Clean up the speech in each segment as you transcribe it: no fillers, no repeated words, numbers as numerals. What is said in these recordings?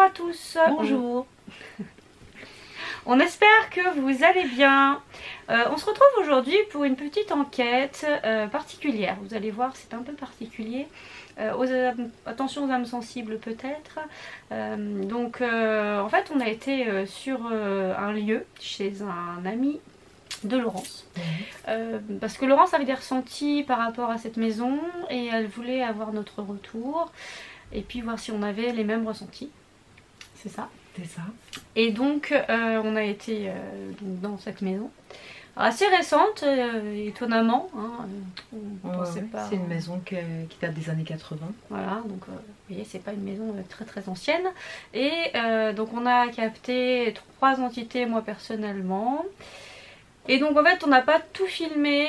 Bonjour à tous. Bonjour. On espère que vous allez bien. On se retrouve aujourd'hui pour une petite enquête particulière. Vous allez voir, c'est un peu particulier. Attention aux âmes sensibles peut-être. En fait, on a été sur un lieu chez un ami de Laurence. Parce que Laurence avait des ressentis par rapport à cette maison et elle voulait avoir notre retour et puis voir si on avait les mêmes ressentis. C'est ça. C'est ça. Et donc on a été dans cette maison. Alors, assez récente, étonnamment. Hein, on pensait pas. C'est une maison qui date des années 80. Voilà, donc vous voyez, c'est pas une maison très très ancienne. Et donc on a capté 3 entités, moi personnellement. Et donc en fait on n'a pas tout filmé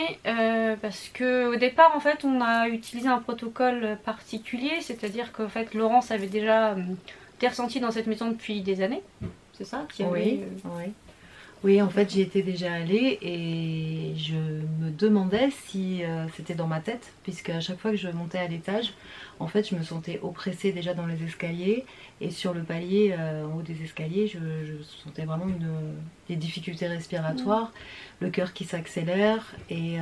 parce que au départ en fait on a utilisé un protocole particulier, c'est-à-dire qu'en fait Laurence avait déjà des ressentis dans cette maison depuis des années, c'est ça? Oui, en fait j'y étais déjà allée et je me demandais si c'était dans ma tête, puisque à chaque fois que je montais à l'étage, en fait je me sentais oppressée déjà dans les escaliers et sur le palier en haut des escaliers je sentais vraiment des difficultés respiratoires, le cœur qui s'accélère et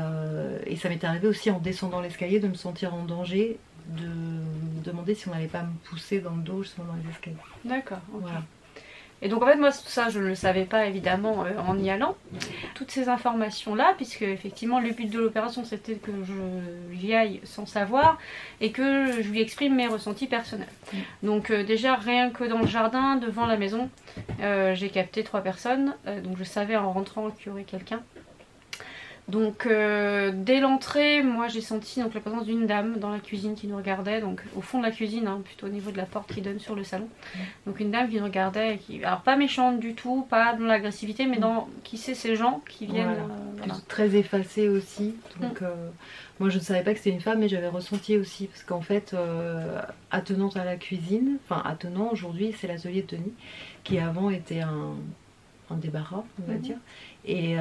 ça m'est arrivé aussi en descendant l'escalier de me sentir en danger, de me demander si on n'allait pas me pousser dans le dos justement dans les escaliers. D'accord, ok. Voilà. Et donc en fait moi tout ça je ne le savais pas évidemment en y allant. Toutes ces informations là, puisque effectivement le but de l'opération c'était que j'y aille sans savoir et que je lui exprime mes ressentis personnels. Donc déjà rien que dans le jardin devant la maison j'ai capté 3 personnes, donc je savais en rentrant qu'il y aurait quelqu'un. Donc dès l'entrée, moi j'ai senti donc la présence d'une dame dans la cuisine qui nous regardait, donc au fond de la cuisine, hein, plutôt au niveau de la porte qui donne sur le salon. Donc une dame qui nous regardait, alors pas méchante du tout, pas dans l'agressivité, mais dans qui sait ces gens qui viennent... Voilà. Très effacée aussi, donc moi je ne savais pas que c'était une femme, mais j'avais ressenti aussi, parce qu'en fait, attenante à la cuisine, enfin attenant aujourd'hui c'est l'atelier de Denis, qui avant était un débarras, on va dire. Et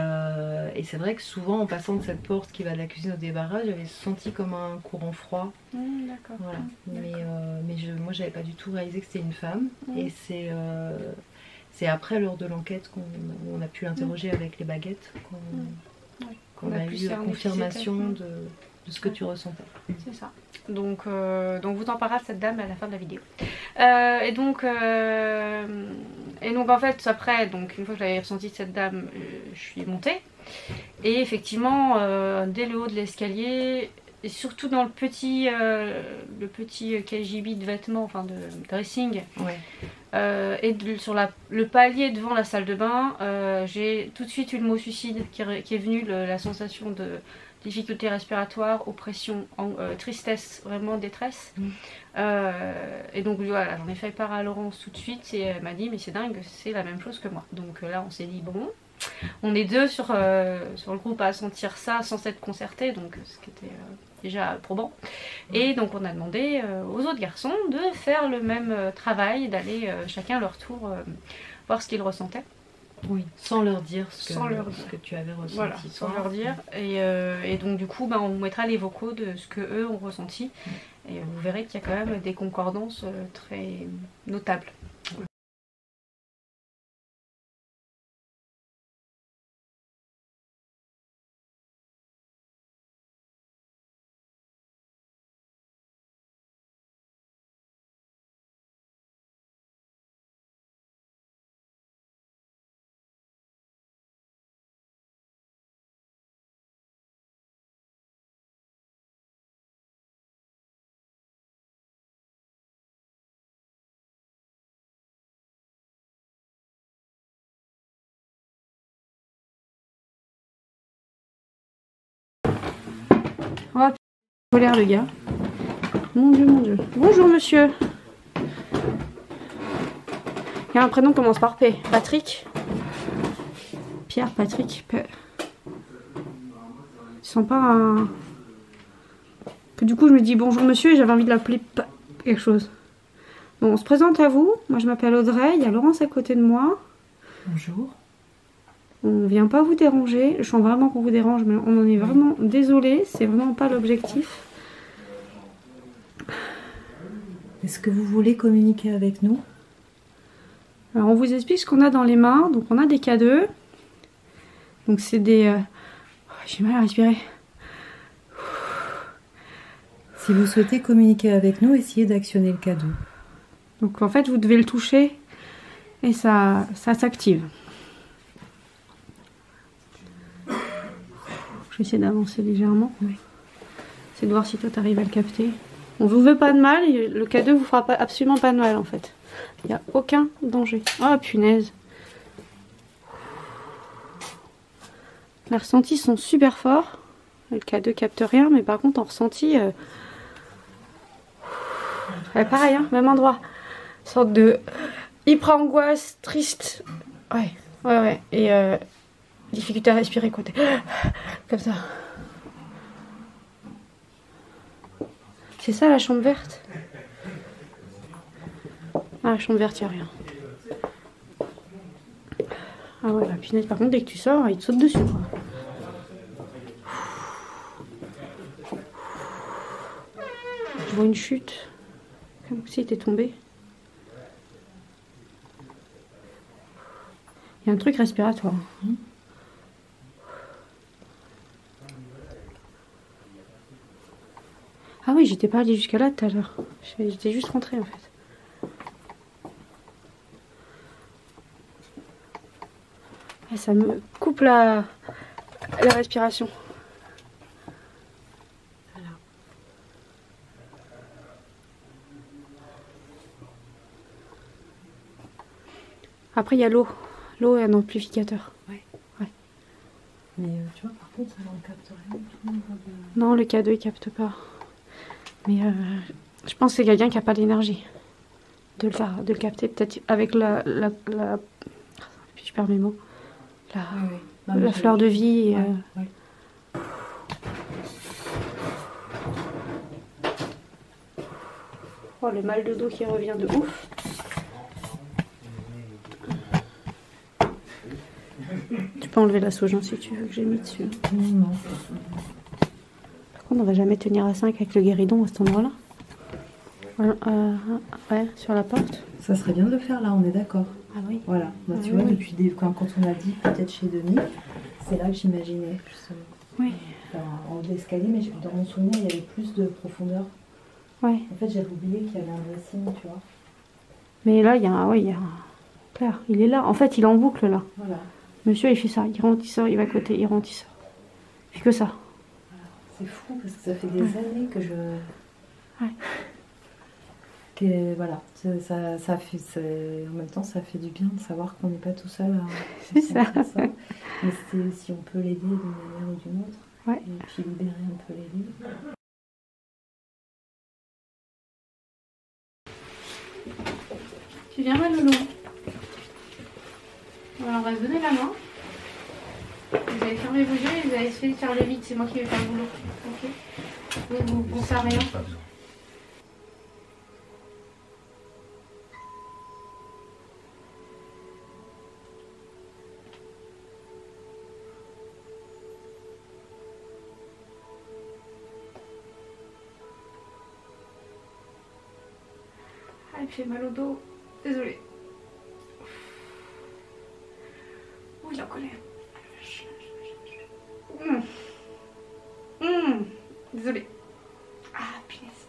c'est vrai que souvent en passant de cette porte qui va de la cuisine au débarras, j'avais senti comme un courant froid. D'accord. Voilà. Mais moi j'avais pas du tout réalisé que c'était une femme. Et c'est après lors de l'enquête qu'on a pu l'interroger avec les baguettes qu'on a eu confirmation de ce que tu ressentais. C'est ça. Donc vous en parlerez de cette dame à la fin de la vidéo. Et donc en fait après, donc une fois que j'avais ressenti cette dame, je suis montée. Et effectivement, dès le haut de l'escalier, et surtout dans le petit KGB de vêtements, enfin de dressing, et sur le palier devant la salle de bain, j'ai tout de suite eu le mot suicide qui est venu, la sensation de difficultés respiratoires, oppression, tristesse, vraiment détresse. Et donc voilà, j'en ai fait part à Laurence tout de suite et elle m'a dit mais c'est dingue, c'est la même chose que moi. Donc là on s'est dit bon, on est 2 sur le groupe à sentir ça sans s'être concerté, donc ce qui était déjà probant. Et donc on a demandé aux autres garçons de faire le même travail, d'aller chacun à leur tour voir ce qu'ils ressentaient. Oui, sans leur dire ce que tu avais ressenti. Voilà, sans leur dire. Et donc du coup, on vous mettra les vocaux de ce que eux ont ressenti. Et vous verrez qu'il y a quand même des concordances très notables. Oh, colère le gars. Mon dieu, mon dieu. Bonjour monsieur. Il y a un prénom qui commence par P. Patrick. Pierre, Patrick. P. Je sens pas un... Que du coup je me dis bonjour monsieur et j'avais envie de l'appeler quelque chose. Bon, on se présente à vous. Moi je m'appelle Audrey. Il y a Laurence à côté de moi. Bonjour. On vient pas vous déranger. Je sens vraiment qu'on vous dérange, mais on en est vraiment désolé. C'est vraiment pas l'objectif. Est-ce que vous voulez communiquer avec nous? Alors on vous explique ce qu'on a dans les mains. Donc on a des K2. Donc c'est des... j'ai mal à respirer. Si vous souhaitez communiquer avec nous, essayez d'actionner le K2. Donc en fait vous devez le toucher et ça s'active. Je vais essayer d'avancer légèrement. Oui. C'est de voir si toi tu arrives à le capter. On vous veut pas de mal, le K2 vous fera absolument pas de mal en fait. Il n'y a aucun danger. Oh punaise. Les ressentis sont super forts. Le K2 capte rien, mais par contre en ressenti... pareil, hein, même endroit. Une sorte de hyper angoisse, triste. Ouais. Et difficulté à respirer côté. Comme ça. C'est ça la chambre verte? Ah, la chambre verte, il n'y a rien. Ah ouais, la punaise, par contre, dès que tu sors, il te saute dessus, quoi. Je vois une chute. Comme si il était tombé. Il y a un truc respiratoire. Ah oui, j'étais pas allée jusqu'à là tout à l'heure. J'étais juste rentrée en fait. Et ça me coupe la respiration. Voilà. Après il y a l'eau. L'eau est un amplificateur. Ouais. Mais tu vois, par contre, ça n'en capte rien. Non, le K2 il capte pas. Mais je pense que c'est quelqu'un qui n'a pas l'énergie de le capter. Peut-être avec la je perds mes mots. La fleur de vie. Ouais. Oh, le mal de dos qui revient de ouf. Tu peux enlever la sauge si tu veux que j'ai mis dessus. Non. Par contre, on va jamais tenir à 5 avec le guéridon à cet endroit-là. Ouais, sur la porte. Ça serait bien de le faire là, on est d'accord. Ah oui. Voilà. Bah, tu vois, depuis quand on a dit peut-être chez Denis, c'est là que j'imaginais justement. Oui. En haut d'escalier, mais dans mon souvenir, il y avait plus de profondeur. Ouais. En fait, j'avais oublié qu'il y avait un dressing, tu vois. Mais là, il y a un... Claire, il est là. En fait, il est en boucle là. Voilà. Monsieur, il fait ça. Il rentre, il sort, il va à côté, il rentre, il sort. Il fait que ça. Voilà. C'est fou parce que ça fait des années que je... Ouais. Que, voilà. Ça fait, en même temps, ça fait du bien de savoir qu'on n'est pas tout seul à C'est ça. Mais c'est si on peut l'aider d'une manière ou d'une autre. Ouais. Et puis libérer un peu les livres. Tu viens, Manolo? Alors, on va se donner la main. Vous allez fermer vos yeux et vous allez essayer de faire le vide. C'est moi qui vais faire le boulot. Ok? Vous pensez à rien. Ah, il me fait mal au dos. Désolée. Oh, il en connaît. Désolée. Ah, punaise.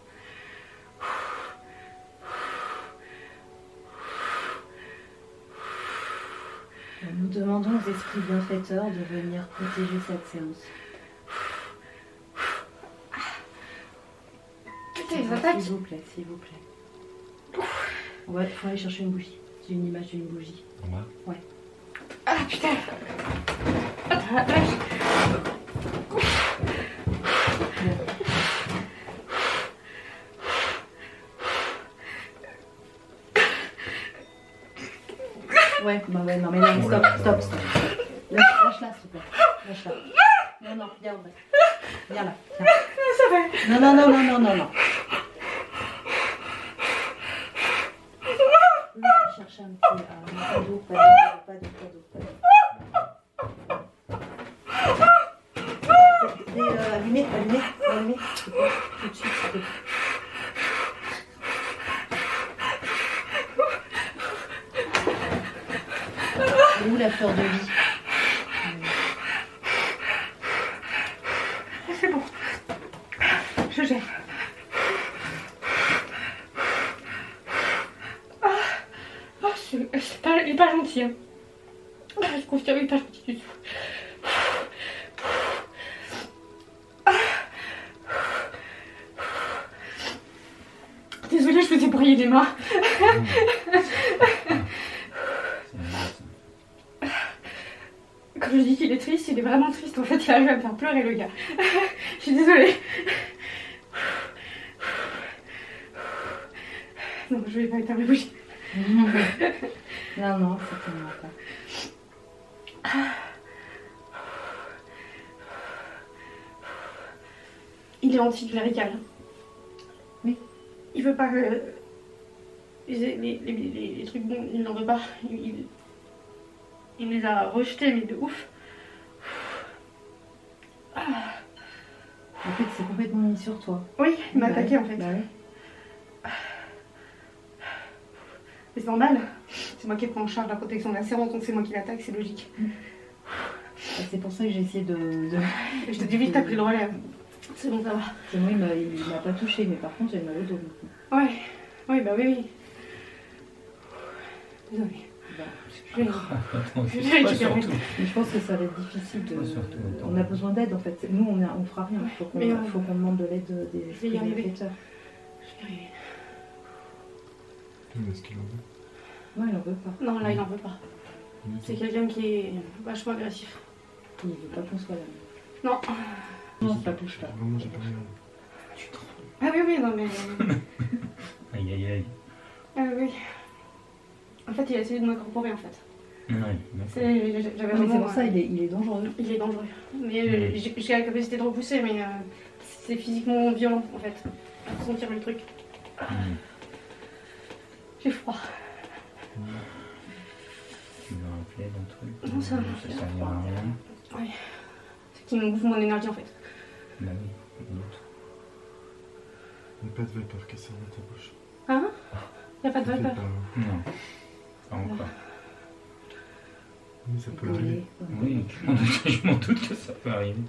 Nous demandons aux esprits bienfaiteurs de venir protéger cette séance. Ils attaquent. S'il vous plaît, s'il vous plaît. Il faut aller chercher une bougie. J'ai une image d'une bougie. En bas? Ouais. Ah putain. Ah, lâche. Ouais, bah ouais, non mais non, stop. Lâche-la, s'il te plaît. Lâche-la. Non, viens, on va. Viens là. Viens. Ça va. Non. Chercher un petit... pas d'eau. Allumez, tout de suite, s'il te plaît. Où la fleur de vie? C'est bon. Je gère. Il est pas gentil. Hein. Je confirme, il est pas gentil du tout. Désolée, je vous ai broyé les mains. Quand je dis qu'il est triste, il est vraiment triste. En fait, il arrive à me faire pleurer, le gars. Je suis désolée. Non, je vais pas éteindre la bougie. Non, non, certainement pas. Il est anti-clérical. Oui. Il veut pas que les trucs bons, il n'en veut pas. Il les a rejetés, mais de ouf. En fait, c'est complètement mis sur toi. Oui, il m'a Bah attaqué oui, en fait. bah oui. Mais c'est normal. C'est moi qui prends en charge la protection de la servante, donc c'est moi qui l'attaque, c'est logique. C'est pour ça que j'ai essayé de... Je te dis vite, t'as pris le relais. C'est bon, ça va. C'est moi, il m'a pas touché, mais par contre, j'ai mal au dos. Ouais, oui, bah oui. Désolée. Bah, Je vais récupérer. mais je pense que ça va être difficile de... On a besoin d'aide en fait. Nous, on fera rien. Il faut qu'on demande de l'aide des esprits bienfaiteurs. Je vais y arriver. Mais est-ce qu'il en veut? Non, il en veut pas. Non, là, il en veut pas. C'est quelqu'un qui est vachement agressif. Il veut pas qu'on soit là. Non. Non, ça bouge pas. Vraiment, j'ai pas rien. Ah oui, oui, non, mais... Aïe aïe aïe. Ah oui. En fait, il a essayé de m'incorporer, en fait. Ouais, J'avais C'est vraiment... pour ça, il est dangereux. Il est dangereux. Mais j'ai la capacité de repousser, mais c'est physiquement violent, en fait. À sentir le truc. J'ai froid. Tu me rappelais d'un truc. Non, ça va. Ça servira à rien. Oui. C'est qu'il me bouffe mon énergie, en fait. Bah oui, l'autre. Il n'y a pas de vapeur qui sort de ta bouche. Hein? Y a pas de T'inquiète vapeur. pas. Non, pas encore. Mais ça peut arriver. Oui, je m'en doute que ça peut arriver.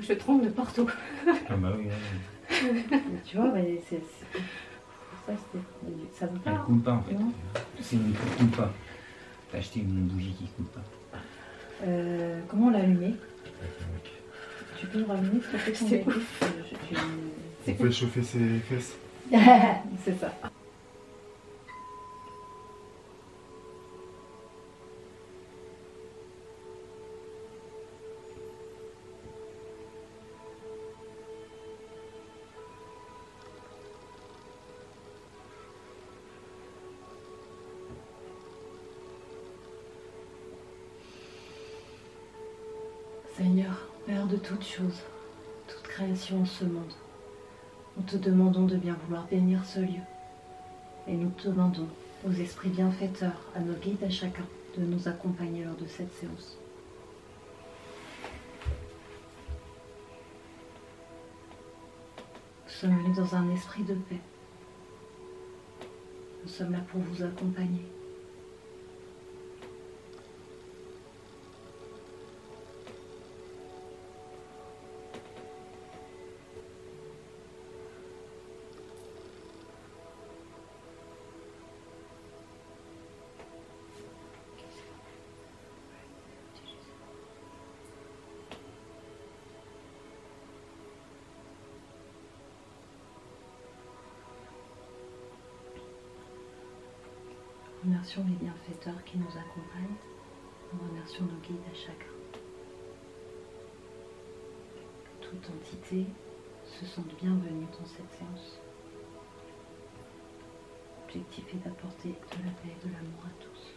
Je tremble de partout. Ah bah oui, Tu vois, mais c'est ça, ça veut elle pas. coule pas en fait. Non. C'est une qui coule pas. T'as acheté une bougie qui coule pas. Comment l'allumer? Tu peux le rallumer s'il te plaît? C'est On fait chauffer ses fesses. C'est ça. Seigneur, Père de toutes choses, toute création en ce monde, nous te demandons de bien vouloir bénir ce lieu. Et nous te demandons aux esprits bienfaiteurs, à nos guides à chacun, de nous accompagner lors de cette séance. Nous sommes venus dans un esprit de paix. Nous sommes là pour vous accompagner. Nous remercions les bienfaiteurs qui nous accompagnent. Nous remercions nos guides à chacun. Toute entité se sente bienvenue dans cette séance. L'objectif est d'apporter de la paix et de l'amour à tous.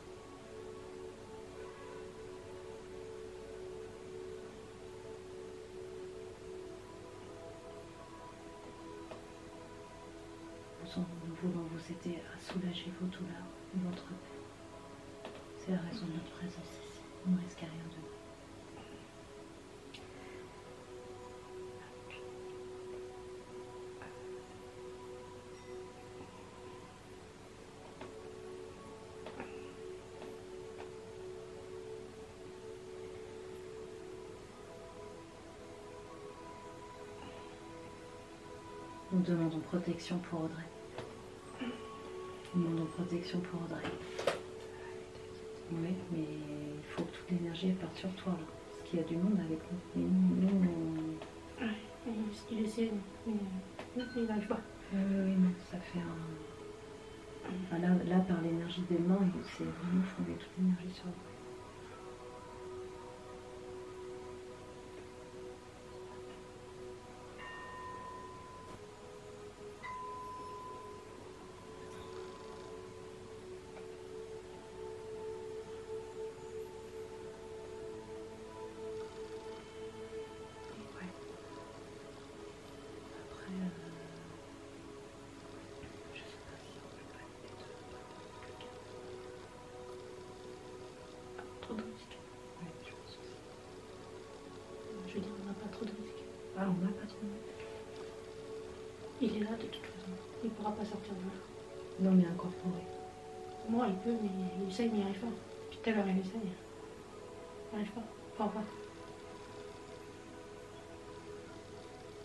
Nous voulons vous aider à soulager vos douleurs et votre paix. C'est la raison de notre présence ici. Il ne risque rien de nous. Nous demandons protection pour Audrey. Nous demandons protection pour Audrey. Oui, mais il faut que toute l'énergie parte sur toi là. Parce qu'il y a du monde avec nous. Mais nous, Il essaie, mais il n'arrive pas. oui, non, ça fait un. Enfin, là, par l'énergie des mains, c'est vraiment fonder toute l'énergie sur Audrey. Trop de risques. Je veux dire, on n'a pas trop de risques. Ah, on n'a pas trop. Il est là de toute façon. Il ne pourra pas sortir de là. Non, mais incorporé. Moi, il peut, mais il essaye, mais il n'y arrive pas. Depuis tout à l'heure, il essaye. Il n'arrive pas. Enfin, pas.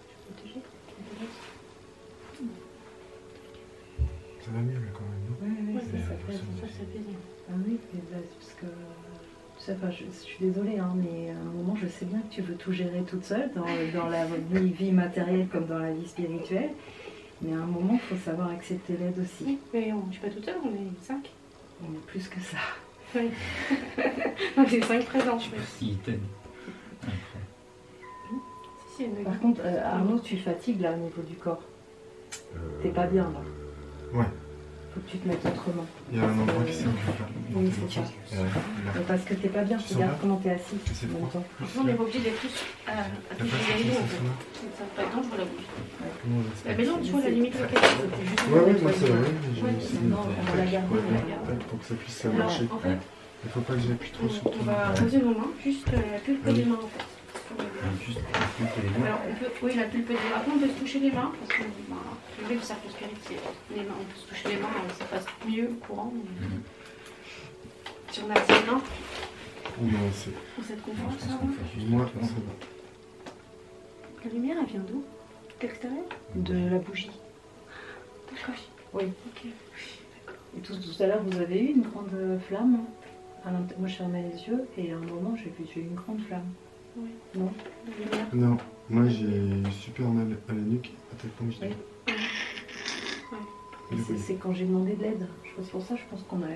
Je vais protéger. Ça va mieux là quand même, non? Oui, Ouais, ça fait bien. Ah oui, mais parce que. Enfin, je suis désolée, hein, mais à un moment, je sais bien que tu veux tout gérer toute seule, dans la vie matérielle comme dans la vie spirituelle. Mais à un moment, il faut savoir accepter l'aide aussi. Oui, mais on ne suis pas toute seule, on est 5. On est plus que ça. Oui. On est 5 présents. Je sais pas s'il t'aide. Après. Si, elle me Par contre, Arnaud, tu fatigues là au niveau du corps. T'es pas bien là. Ouais, Faut que tu te mettes autrement. il y a un endroit qui s'est occupé. Oui, c'est ça. Là. Mais parce que t'es pas bien, Tu sens regarde pas comment t'es assis C'est en même froid. temps. Non, on n'est pas obligé d'être tous à T'as tous pas les senti maisons, ça en fait. sonore? Ça fait pas de temps, je vois la bougie. Comment on va se La maison, tu vois, la limite, laquelle c'était juste. Ouais, moi c'est vrai, mais Ouais, j'ai essayé non, on va la garder, on va la garder. pour que ça puisse Alors, marcher. en fait, Il faut pas que j'appuie trop sur on tout. va poser nos mains, juste la pulpe des mains, en fait. Juste les doigts. Alors, on peut, oui, la pulpe des mains. Après, on peut se toucher les mains, parce que le cercle spirit, c'est les mains. On peut se toucher les mains, ça passe mieux courant. Mais... Si on a ses mains, Ou non, c'est. pour cette Je conférence, pense ça qu'on va. fait juste Moi, toi. ça va. La lumière, elle vient d'où? De l'extérieur? De la bougie. D'accord. Oui. Ok. Et tout à l'heure, vous avez eu une grande flamme. Moi, je fermais les yeux et à un moment, j'ai eu une grande flamme. Oui. Non? La lumière. Non, moi j'ai super mal à la nuque, à tel point que je Oui. dis. Du coup, C'est quand j'ai demandé de l'aide. C'est pour ça, je pense qu'on a.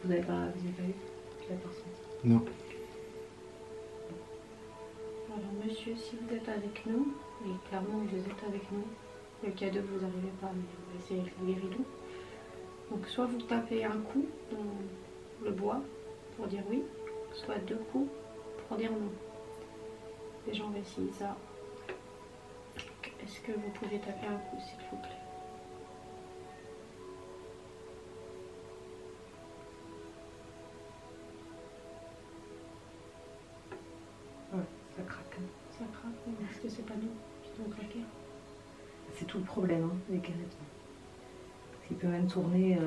Vous n'avez pas eu la personne. non. Alors, monsieur, si vous êtes avec nous, et clairement vous êtes avec nous, le cas de vous n'arrivez pas, mais on va essayer de la guérir. Donc, soit vous tapez un coup dans le bois pour dire oui, soit 2 coups pour dire non. Déjà, on va essayer ça. Est-ce que vous pouvez taper un coup, s'il vous plaît? Ouais, ça craque. Ça craque, mais est-ce que c'est pas nous qui devons craquer? C'est tout le problème, hein, les canettes. Parce qu'il peut même tourner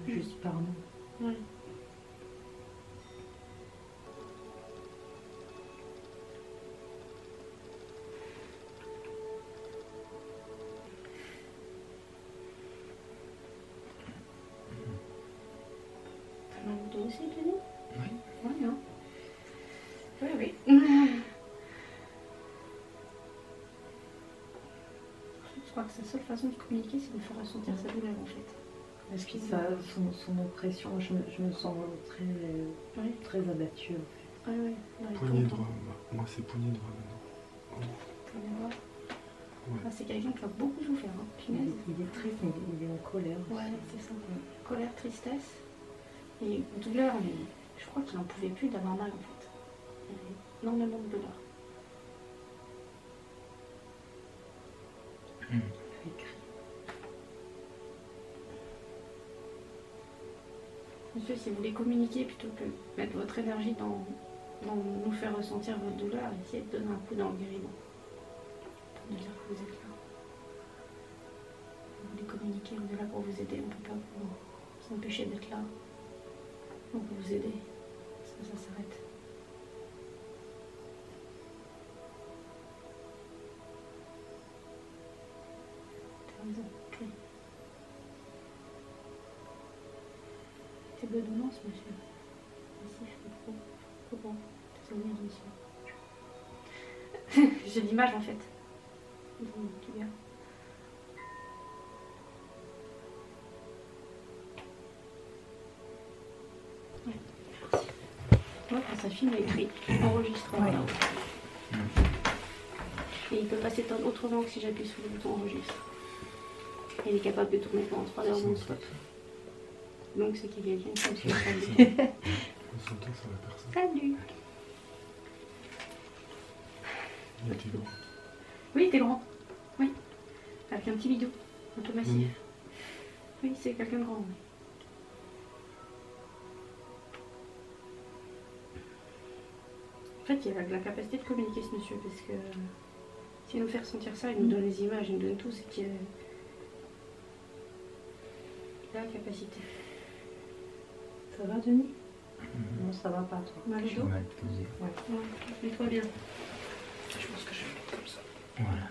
juste par nous. Oui. T'as mal au dos aussi, Denis? Oui. Oui, non? Oui, oui. Je crois que sa seule façon de communiquer, c'est de faire ressentir sa douleur, en fait. Est-ce que ça, son oppression, je me sens très, Oui, très abattue en fait. oui, oui. On arrive Poignée pas droit, moi c'est poignée droit maintenant. Poignée droit. Ouais. Ah, c'est quelqu'un qui va beaucoup souffrir, hein. Punaise. Il est triste, mais il est en colère. aussi. Ouais, c'est ça. Colère, tristesse et douleur, mais je crois qu'il n'en pouvait plus d'avoir mal, en fait. Il y avait énormément de douleur. Il crie. Monsieur, si vous voulez communiquer plutôt que mettre votre énergie dans nous faire ressentir votre douleur, essayez de donner un coup dans le guérison. Pour nous dire que vous êtes là. Vous voulez communiquer, on est là pour vous aider, on ne peut pas vous empêcher d'être là. On peut vous aider. Ça s'arrête. d'ordonnance, monsieur. Ici, trop. Comment tenir monsieur. J'ai l'image en fait. Tout bien. Ouais, merci. Ouais, quand ça filme, il écrit enregistre. Ouais. Et il peut pas s'éteindre autrement que si j'appuie sur le bouton enregistre. Et il est capable de tourner pendant 3 heures non-stop. Donc c'est qu'il y a quelqu'un qui me suit. Concentre sur la personne. Salut. Il était grand. Oui, t'es grand. Oui. Avec un petit bidou. Un peu massif. Oui, c'est quelqu'un de grand. Oui. En fait, il a la capacité de communiquer ce monsieur parce que s'il nous fait ressentir ça, il nous donne les images, il nous donne tout, c'est qu'il a la capacité. Ça va, Denis? Non, ça va pas, toi. Mal Je au suis dos? mal posé. Ouais, mets-toi bien. Je pense que je vais le mettre comme ça. Voilà.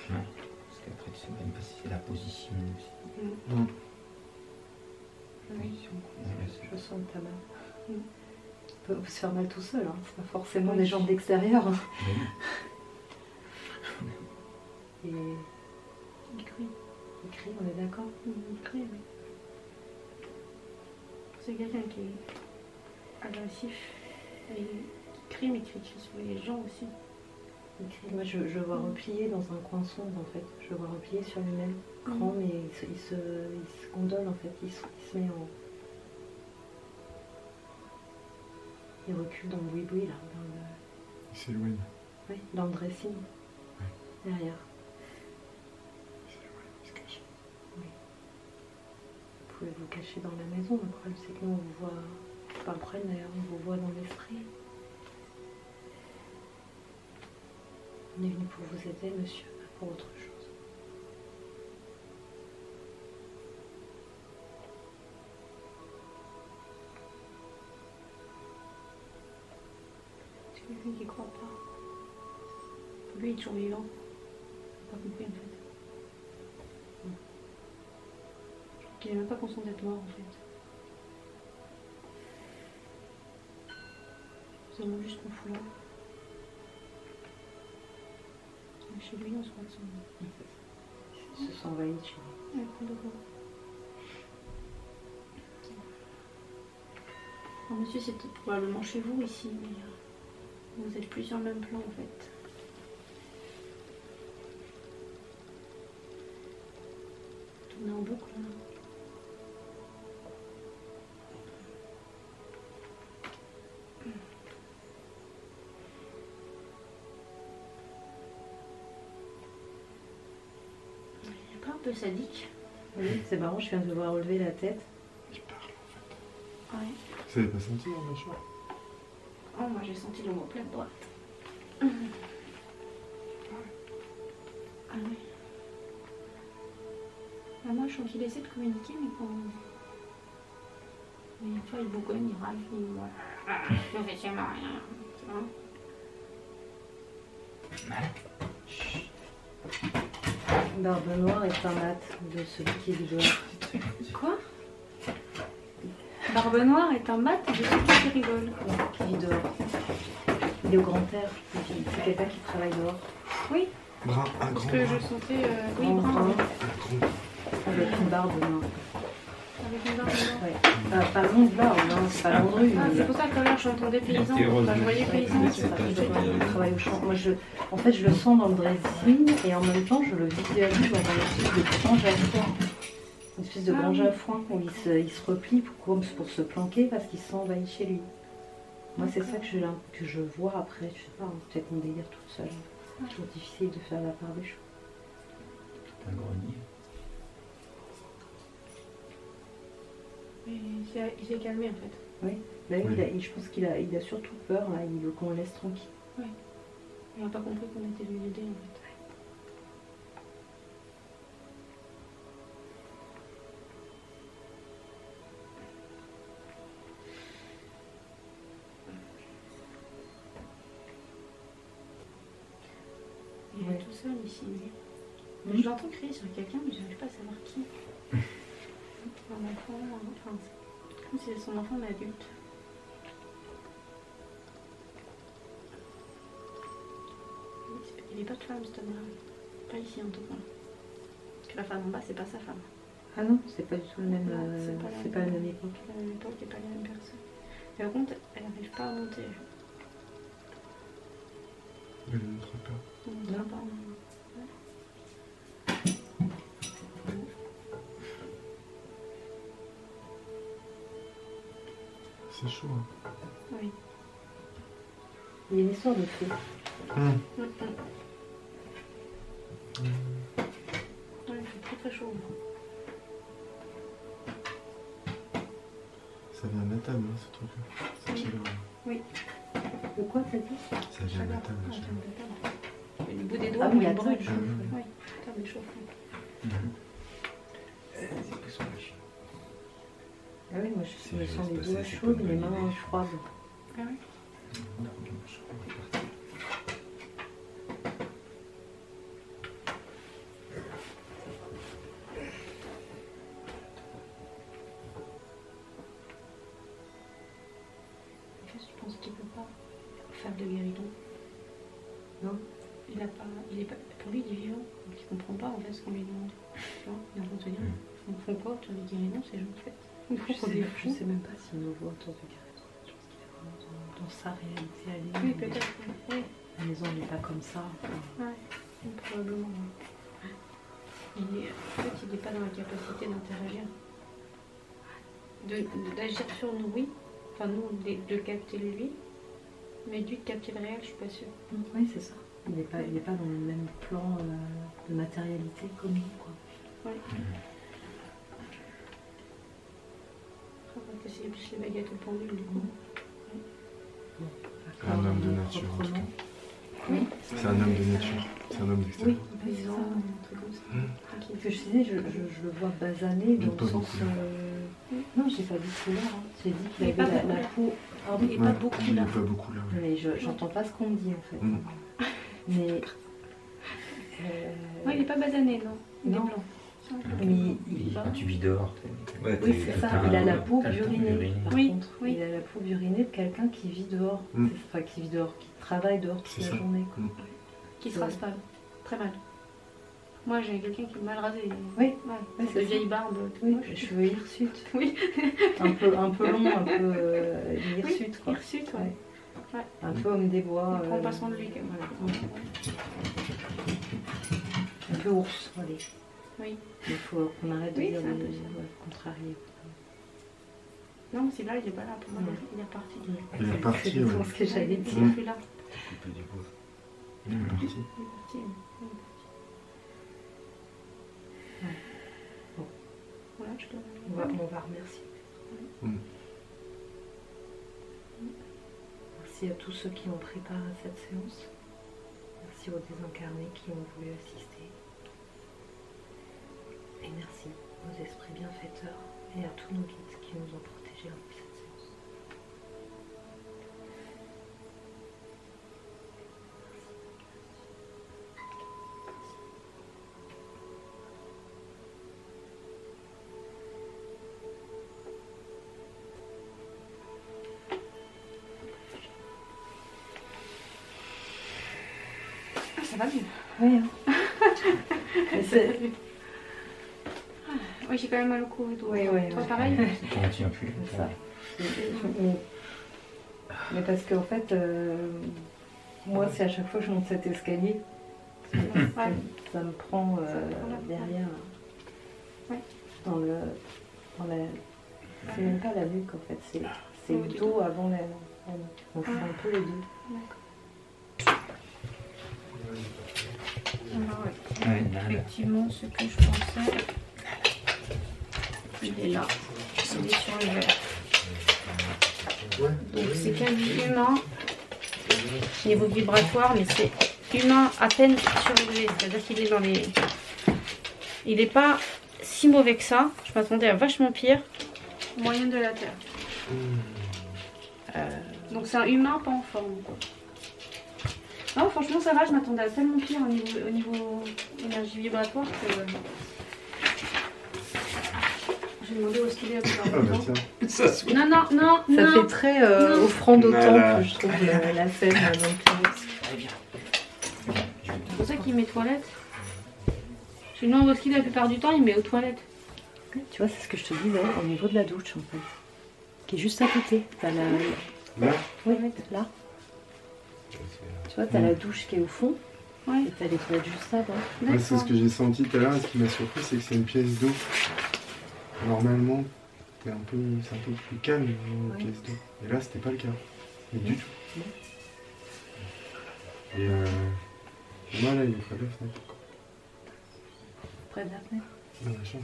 Ouais. Parce qu'après, tu sais même pas si c'est la position aussi. Non. Position. Voilà, c'est Je sens ta main. Mm. On peut se faire mal tout seul, hein. C'est pas forcément Oui. des jambes d'extérieur. Hein. Oui. Et Il crie. il crie, on est d'accord? Il crie, oui. C'est quelqu'un qui est agressif. Et qui crie, mais qui crie sur les gens aussi. Il crie. Moi, je le vois replié dans un coin sombre, en fait. Je le vois replié sur lui-même, grand, mais il se condole, en fait. Il se met en... Il recule dans le boui-boui, là. Dans le... Il s'éloigne. Oui, dans le dressing. Oui. Derrière. Il s'éloigne, il se cache. Oui. Vous pouvez vous cacher dans la maison. Le problème, c'est que nous, on vous voit pas après, d'ailleurs, on vous voit dans l'esprit. On est venu pour vous aider, monsieur, pas pour autre chose. C'est quelqu'un qui croit pas. Lui, il est toujours vivant. J'ai pas compris en fait. Je crois qu'il est même pas conscient d'être mort en fait. Nous avons juste qu'on fout là. Et chez lui, on se croit que son... Il se sent envahi chez lui. Ouais, complètement. Alors, monsieur, c'était probablement chez vous ici, mais vous êtes plus sur le même plan en fait. Tournez en boucle là. Il n'est pas un peu sadique? Oui, c'est marrant, je viens de le voir relever la tête. Il parle en fait. Ouais. Vous avez pas senti la mâchoire? Oh, moi j'ai senti l'omoplate droite. Ah oui. Ah, moi je sens qu'il essaie de communiquer, mais quand. Mais une fois il bougonne, il râle, il me je fais chez moi rien. Tu vois? Barbe Noire est un mat de celui qui est du doigt. Quoi? Barbe Noire est un mat de celui qui rigole. Qui vit dehors. Il est au grand air. C'est quelqu'un qui travaille dehors. Oui, Brun, un parce grand que brun. je sentais. Oui, Grand brun. brun, Un grand. avec une barbe noire. Avec une barbe noire. Ouais. Pas longue barbe, hein, c'est pas landru. Ah, c'est pour ça que tout à l'heure j'entendais paysan. Enfin, je voyais paysan. C'est ça, il travaille au champ. Moi, en fait, je le sens dans le dressing et en même temps, je le visualise dans un espèce de grange à foin. Une espèce de grange à foin où il se replie pour se planquer parce qu'il se sent envahi chez lui. Moi, c'est ça que je vois après. Je sais pas, hein, peut-être mon délire toute seule. C'est toujours difficile de faire la part des choses. C'est un grenier. Mais il s'est calmé en fait. Oui, bah oui, je pense qu'il a surtout peur, là. Il veut qu'on le laisse tranquille. Il n'a pas compris qu'on était venu l'aider en fait. Il est tout seul ici. Je l'entends crier sur quelqu'un, mais je n'arrive pas à savoir qui. Un enfant, enfin, C'est son enfant mais adulte. Il n'est pas de femme cet homme-là. Pas ici en tout cas. Parce que la femme en bas c'est pas sa femme. Ah non, c'est pas du tout le même. Non, C'est pas la même époque. C'est pas la même époque et pas les mêmes personnes. Mais par contre, elle n'arrive pas à monter. Elle ne montre pas. Elle ne montre pas. C'est chaud, hein. Oui. Il y a une histoire de feu. Ouais, il fait très très chaud. Ça vient de la table, hein, ce truc-là. C'est chaleur. Oui. De quoi t'as dit? Ça vient de la table, la chaleur. Et du bout des doigts, Ah oui, il la brûle. table Oui, chauffe. la table chauffe. C'est plus son machine. Ah oui, moi je C'est me juste sens les passé, doigts c'est chaudes, pas une les bonne mains idée. froides. Ah oui. Non, je crois qu'on est parti. Qu'est-ce que tu penses qu'il ne peut pas faire de guéridon? Non. Il a pas, pour lui, il est vivant. Donc il ne comprend pas en fait ce qu'on lui demande. Tu vois, il est en train de se dire, ils font quoi autour des guéridons, ces gens en fait? Il faut qu'on les Je fout. sais même pas s'il nous voit autour du guéridon. Je pense qu'il est vraiment dans sa réalité à lui. Oui, peut-être. Oui, La maison n'est pas comme ça. Enfin, ouais. Probablement. Ouais. En fait, il n'est pas dans la capacité d'interagir. D'agir sur nous, oui. Enfin, nous, de le capter lui. Mais lui, de capter le réel, je suis pas sûre. oui, c'est ça. Il n'est pas dans le même plan de matérialité comme nous, quoi. Ouais. Après, c'est plus les baguettes au pendule, du coup. Un homme de nature, en tout cas. Oui. C'est un homme de nature. C'est un homme Oui, d'extérieur. Paysan, un truc comme ça. Tranquille. que je disais, je le vois basané dans pas le sens. beaucoup. Non, j'ai pas dit couleur. Hein. J'ai dit Il qu'il est avait pas la beaucoup là. peau. Pardon. Il est pas beaucoup Il là. n'est pas beaucoup là. Ouais. Mais j'entends pas ce qu'on me dit en fait. Mm. Mais. Ouais, il est pas basané, non. Il est Non. blanc. Mais Quand tu vis dehors, ouais, oui, c'est ça. Il a la peau t'as le temps burinée. d'uriner. Par Oui, contre, oui. il a la peau burinée de quelqu'un qui vit dehors. Mm. Enfin, qui vit dehors, qui travaille dehors toute C'est la ça. journée. Quoi. Mm. Qui se rase pas. Très mal. Moi, j'ai quelqu'un qui est mal rasé. Oui. Ouais. Ouais, De c'est vieille barbe. Oui, Moi, je suis cheveux hirsutes. Oui. un peu long, un peu hirsute, quoi. hirsute, ouais. Ouais. Un peu homme des bois. Il prend pas soin de lui, quand même. voilà. Un peu ours, allez. Oui. Il faut qu'on arrête de Oui, dire c'est un des peu ça. contrariés. Non, mais c'est là, il est pas là. Pour moi, il est reparti. Il est parti, C'est ouais. ce que j'allais Il dire. est plus là. Un peu du coup. Il est parti. Il est parti. Il est parti. Bon. Voilà, je dois. On va remercier. Mm. Merci à tous ceux qui ont pris part à cette séance. Merci aux désincarnés qui ont voulu assister. Et merci aux esprits bienfaiteurs et à tous nos guides qui nous ont protégés lors de cette séance. Ah, ça va mieux. Oui, hein. Mais c'est- Oui, j'ai quand même mal au cou et tout. Oui, oui, Toi, oui. pareil. On ne tient plus. C'est ça. Mais parce qu'en fait, moi, c'est à chaque fois que je monte cet escalier, Ouais. ça me prend derrière. Ouais. Dans la. C'est même pas la nuque en fait, c'est Au le du dos avant la nuque. Donc c'est un peu les deux. Alors, ouais. Ouais, nada. Effectivement, ce que je pensais, il est là. Il est sur le verre. Donc c'est qu'un humain, niveau vibratoire, mais c'est humain à peine surélevé. C'est-à-dire qu'il est dans les... Il n'est pas si mauvais que ça. Je m'attendais à vachement pire. Moyenne de la Terre. Donc c'est un humain pas en forme, quoi. Non, franchement ça va, je m'attendais à tellement pire au niveau énergie vibratoire que... Je J'ai demandé où est-ce qu'il est la plupart Ah du bah temps. tiens. Ça se Non, non, non, Ça non. fait très offrande au Voilà. temple, je trouve, la scène dans le Kleenex. Allez, viens. C'est pour ça qu'il met toilettes. Je lui demande où est-ce qu'il est la plupart du temps, il met aux toilettes. Tu vois, c'est ce que je te disais, au niveau de la douche, en fait. Qui est juste à côté. T'as la... Là Oui, là. Tu vois, t'as la douche qui est au fond. Ouais. Et t'as les toilettes juste là-bas. Ouais, c'est ce que j'ai senti tout à l'heure. Ce qui m'a surpris, c'est que c'est une pièce d'eau. Normalement, c'est un peu plus calme une Ouais. pièce d'eau. Et là, c'était pas le cas. Mais du tout. Non. Et moi, là, il est près de la fenêtre. Quoi. Près de la fenêtre. Dans la chambre.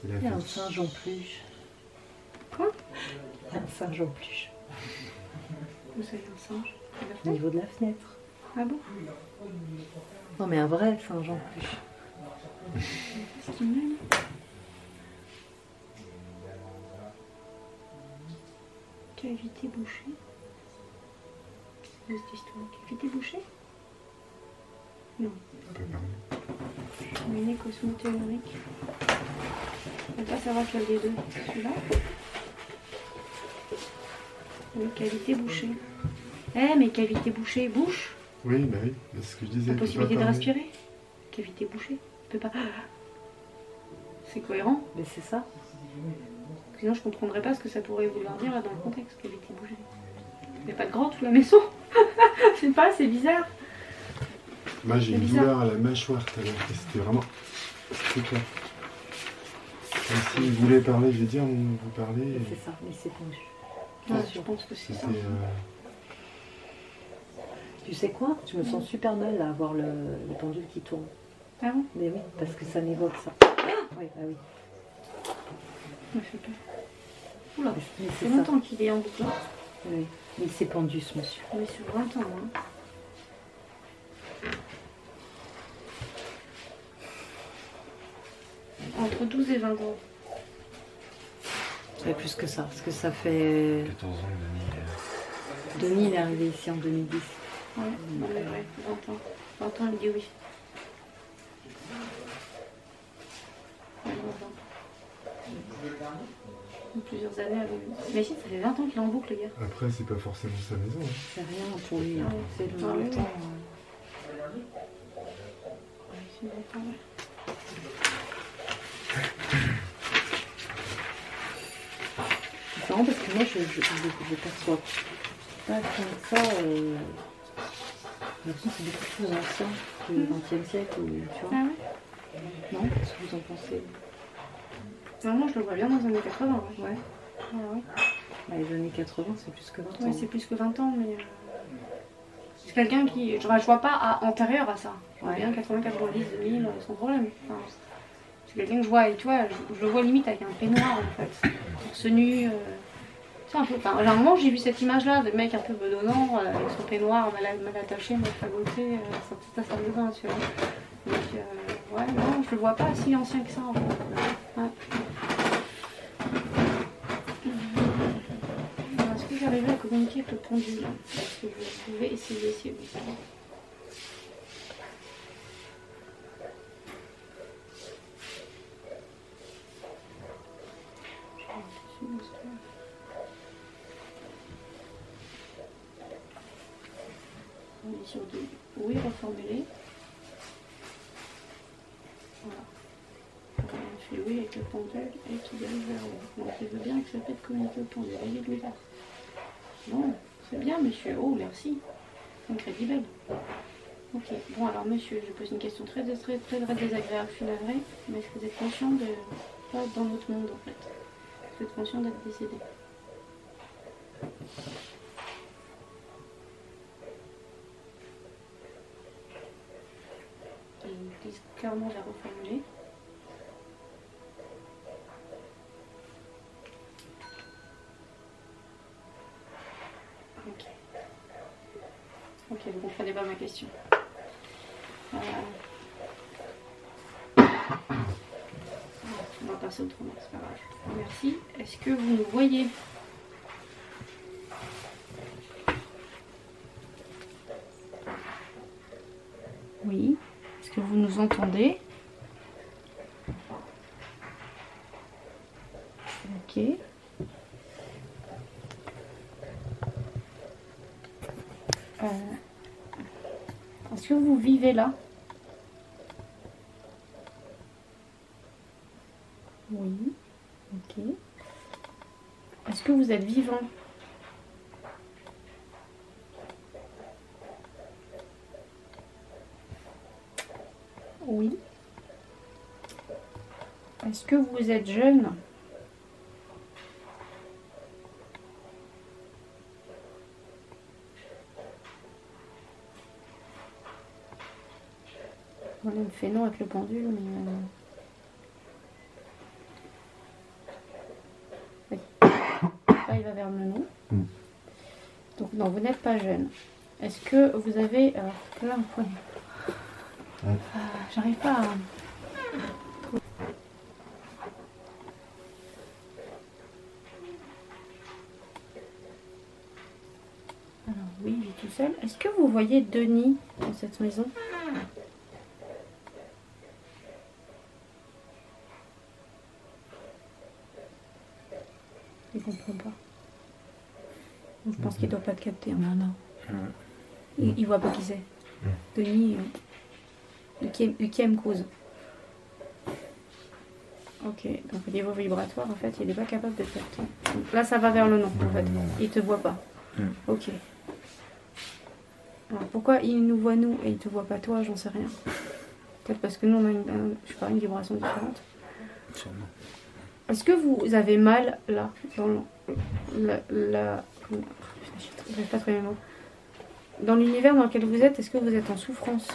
C'est la Il y a un fenêtre. singe en peluche. Quoi? Il y a un singe en peluche. Où ça, il y a un singe? C'est la Au fenêtre? niveau de la fenêtre. Ah bon? Non, mais un vrai singe en peluche. Qu'est-ce qu'il met là? Cavité bouchée. Qu'est-ce que c'est cette histoire? Cavité bouchée? Non. On peut parler. Cheminée cosmétologique. Je ne peux pas savoir quel des deux. Celui-là? Oui, cavité bouchée. Eh, mais cavité bouchée, bouche. Oui, bah oui, c'est ce que je disais. on peut Impossibilité pas de parler. respirer. Cavité bouchée. Tu peux pas. C'est cohérent. Mais c'est ça. Sinon, je comprendrais pas ce que ça pourrait vouloir dire là dans le contexte, cavité bouchée. Il n'y a pas de grand sous la maison. Je sais pas, c'est bizarre. Moi, j'ai C'est une bizarre. douleur à la mâchoire tout à l'heure. Et c'était vraiment. C'est clair. Et si vous voulez parler, je vais dire, vous parlez. et C'est ça, mais c'est pendu. Ouais, Bien je sûr. pense que c'est ça. C'était. Tu sais quoi? Je me sens super mal à avoir le pendule qui tourne. Ah bon? Mais oui, parce que ça m'évoque ça. Oui, bah oui. Ça me fait peur. Oula, Mais c'est c'est ça. longtemps qu'il est en boucle. Oui. Mais il s'est pendu, ce monsieur. On est sur 20 ans. Hein. Entre 12 et 20 ans. Ça fait plus que ça, parce que ça fait... 14 ans, Denis, il est arrivé ici en 2010. Ouais, non, mais ouais, 20 ans. 20 ans, il dit oui. Ouais, 20 ans. Plusieurs années avant lui. T'imagines, ça fait 20 ans qu'il est en boucle, le gars. Après, c'est pas forcément sa maison. Hein. C'est rien pour lui, hein. Ouais. C'est le Ah oui, même oui. temps. Ouais, c'est 20 ans, ouais. C'est marrant parce que moi, je perçois pas tant que ça. J'ai l'impression que c'est beaucoup plus ancien que le XXe siècle, ou, tu vois. Ah ouais? Non? Qu'est-ce que vous en pensez? Vraiment, je le vois bien dans les années 80. Ouais. Ouais. Ouais, ouais. Bah, les années 80, c'est plus que 20 ans. Ouais, c'est plus que 20 ans, mais. C'est quelqu'un qui. Je vois pas antérieur à ça. Je vois Ouais. bien 80, 90, 2000, sans problème. Enfin, c'est quelqu'un que je vois, et tu vois, je le vois limite avec un peignoir en fait. Torse nu. Tu sais, un peu. Enfin, à un moment, j'ai vu cette image-là, de mec un peu bedonnant, avec son peignoir mal attaché, mal fagoté, sorti de sa salle de bain, tu vois. Donc, ouais, non, je le vois pas si ancien que ça en fait. Ouais. Alors, est-ce que j'arriverai à communiquer avec le pendule? Est-ce que je pouvais essayer oui, ça va. On est sur du oui reformulé. Voilà. On fait oui avec le pendule et qui dérive vers haut. Donc il veut bien accepter de communiquer au pendule. Allez lui là. Bon, c'est bien monsieur. Oh merci. Incroyable. Ok, bon alors monsieur, je pose une question très désagréable, je suis navrée, mais est-ce que vous êtes conscient de pas dans notre monde en fait? Est-ce que vous êtes conscient d'être décédé? Et ils disent clairement de la reformuler. Ok. Ok, vous comprenez pas ma question. On va passer autrement, c'est pas grave. Merci. Est-ce que vous nous voyez? Oui. Est-ce que vous nous entendez? Est-ce que vous vivez là? Oui. Ok. Est-ce que vous êtes vivant? Oui. Est-ce que vous êtes jeune? On me fait non avec le pendule, mais... Oui. Là, il va vers le non. Donc non, vous n'êtes pas jeune. Est-ce que vous avez... Alors là, j'arrive pas à... Alors oui, il est tout seul. Est-ce que vous voyez Denis dans cette maison? Il comprend pas. Je pense qu'il doit pas te capter. Hein. Non. Il voit pas qui c'est. Denis, qui aime cause. Ok, donc au niveau vibratoire, en fait, il n'est pas capable de capter. Donc là, ça va vers le non, en fait. Il te voit pas. Ok. Alors pourquoi il nous voit nous et il te voit pas toi, j'en sais rien. Peut-être parce que nous, on a une vibration différente. Sûrement. Est-ce que vous avez mal là, dans je pas trouvé mes mots. Dans l'univers dans lequel vous êtes, est-ce que vous êtes en souffrance?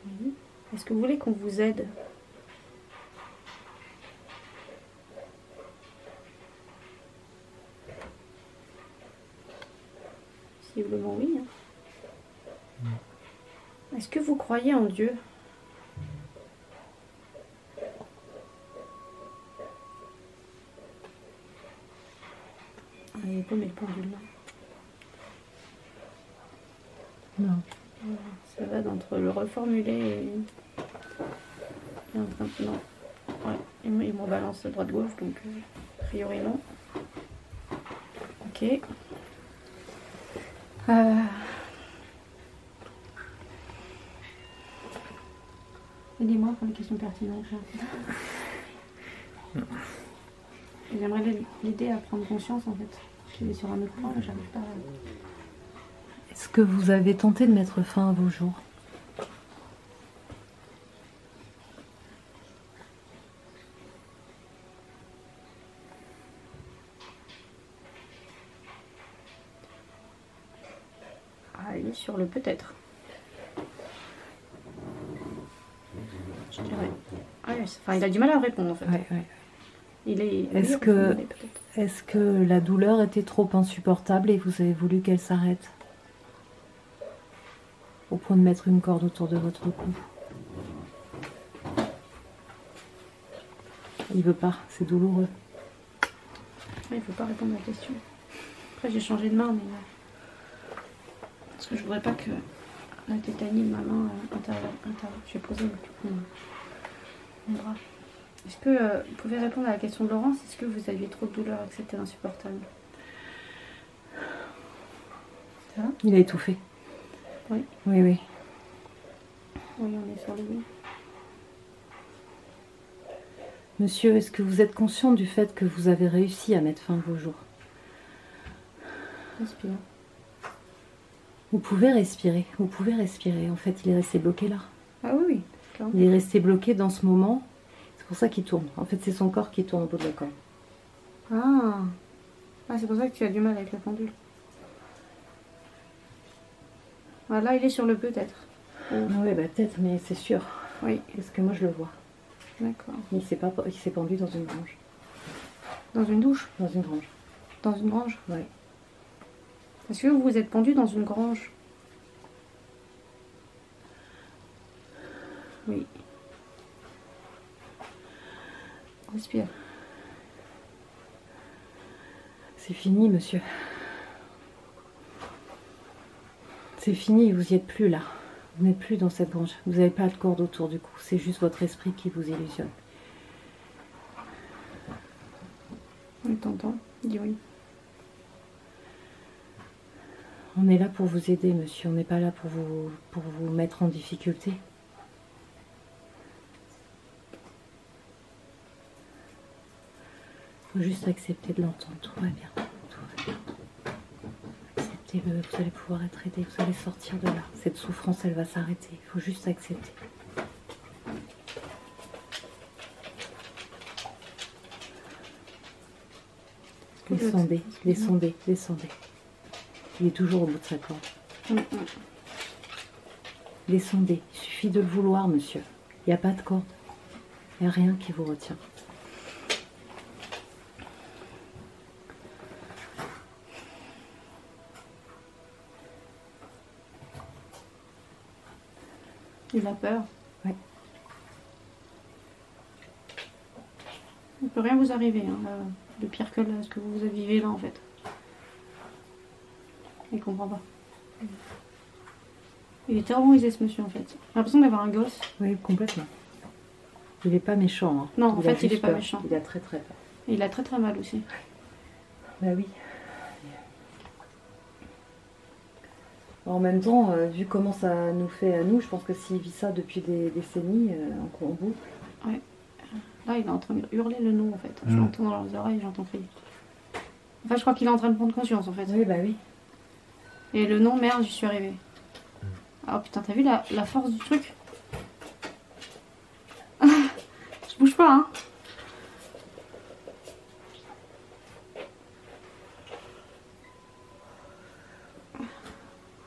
Oui. Est-ce que vous voulez qu'on vous aide? Visiblement oui. Hein. Est-ce que vous croyez en Dieu? Il est pas mais le pendule là. Non. Ça va entre le reformuler et... Non. Ouais. Il me balance droite-gauche, donc a priori non. Ok. Aidez-moi pour les questions pertinentes. J'aimerais l'aider à prendre conscience en fait. Je est sur un autre point, mais j'arrive pas à... Est-ce que vous avez tenté de mettre fin à vos jours? Ah, il est sur le peut-être. Je dirais. Ah, enfin, il a du mal à répondre en fait. Ouais. Est-ce Est-ce que la douleur était trop insupportable et vous avez voulu qu'elle s'arrête? Au point de mettre une corde autour de votre cou. Il veut pas, c'est douloureux. Il ne faut pas répondre à la question. Après j'ai changé de main, mais parce que je voudrais pas que la tétanie de ma main intérieure. Je vais poser mon bras. Est-ce que vous pouvez répondre à la question de Laurence? Est-ce que vous aviez trop de douleur et que c'était insupportable? Ça va? Il a étouffé. Oui. Oui. Oui, on est sur le oui. Monsieur, est-ce que vous êtes conscient du fait que vous avez réussi à mettre fin à vos jours? Respire. Vous pouvez respirer, En fait, il est resté bloqué là. Ah oui, clairement. Il est resté bloqué dans ce moment. C'est pour ça qu'il tourne. En fait, c'est son corps qui tourne autour de la corde. Ah, c'est pour ça que tu as du mal avec le pendule. Ah, là, il est sur le peut-être. Ah oui, peut-être, mais c'est sûr. Oui. Parce que moi, je le vois. D'accord. Il s'est pendu dans une grange. Dans une douche? Dans une grange. Dans une grange? Oui. Est-ce que vous vous êtes pendu dans une grange? Oui. Respire. C'est fini, monsieur. C'est fini, vous n'y êtes plus là. Vous n'êtes plus dans cette grange. Vous n'avez pas de corde autour du cou. C'est juste votre esprit qui vous illusionne. Oui, t'entends. Dis oui. On est là pour vous aider, monsieur. On n'est pas là pour vous mettre en difficulté. Il faut juste accepter de l'entendre. Tout va bien. Tout va bien. Acceptez-le. Vous allez pouvoir être aidé. Vous allez sortir de là. Cette souffrance, elle va s'arrêter. Il faut juste accepter. Descendez, descendez, descendez. Il est toujours au bout de sa corde. Descendez. Il suffit de le vouloir, monsieur. Il n'y a pas de corde. Il n'y a rien qui vous retient. Il a peur. Ouais. Il ne peut rien vous arriver. Hein, de pire que ce que vous vivez là en fait. Il comprend pas. Il est terrorisé ce monsieur en fait. J'ai l'impression d'avoir un gosse. Oui, complètement. Il n'est pas méchant. Hein. Non, en fait, il est n'est pas méchant. Il a très très peur. Et il a très très mal aussi. Bah oui. En même temps, vu comment ça nous fait à nous, je pense que s'il vit ça depuis des décennies, en boucle. Ouais. Là, il est en train de hurler le nom en fait. Je l'entends dans leurs oreilles, j'entends crier. Enfin, je crois qu'il est en train de prendre conscience en fait. Oui, bah oui. Et le nom, merde, j'y suis arrivée. Oh putain, t'as vu la force du truc? Je bouge pas, hein.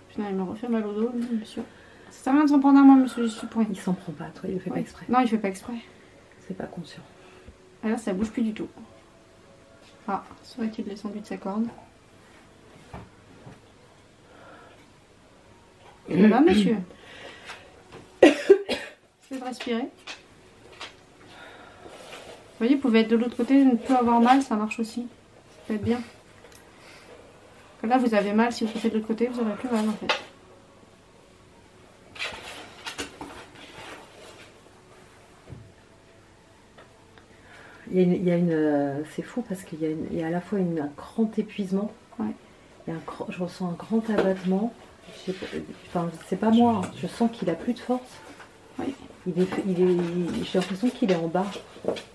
Putain, il me refait mal au dos, monsieur. Ça sert à rien de s'en prendre à moi, monsieur, je suis pour rien. Il s'en prend pas, toi, il le fait pas exprès. Non, il fait pas exprès. C'est pas conscient. Et là, ça bouge plus du tout. Ah, serait-il descendu de sa corde? Ça va, monsieur? Essayez de respirer. Vous voyez, vous pouvez être de l'autre côté, ne plus avoir mal, ça marche aussi. Ça peut être bien. Là, vous avez mal, si vous passez de l'autre côté, vous n'aurez plus mal en fait. Il y a une c'est fou parce qu'il y a à la fois un grand épuisement. Ouais. Je ressens un grand abattement. Enfin, c'est pas moi, hein. Je sens qu'il a plus de force. Oui. J'ai l'impression qu'il est en bas.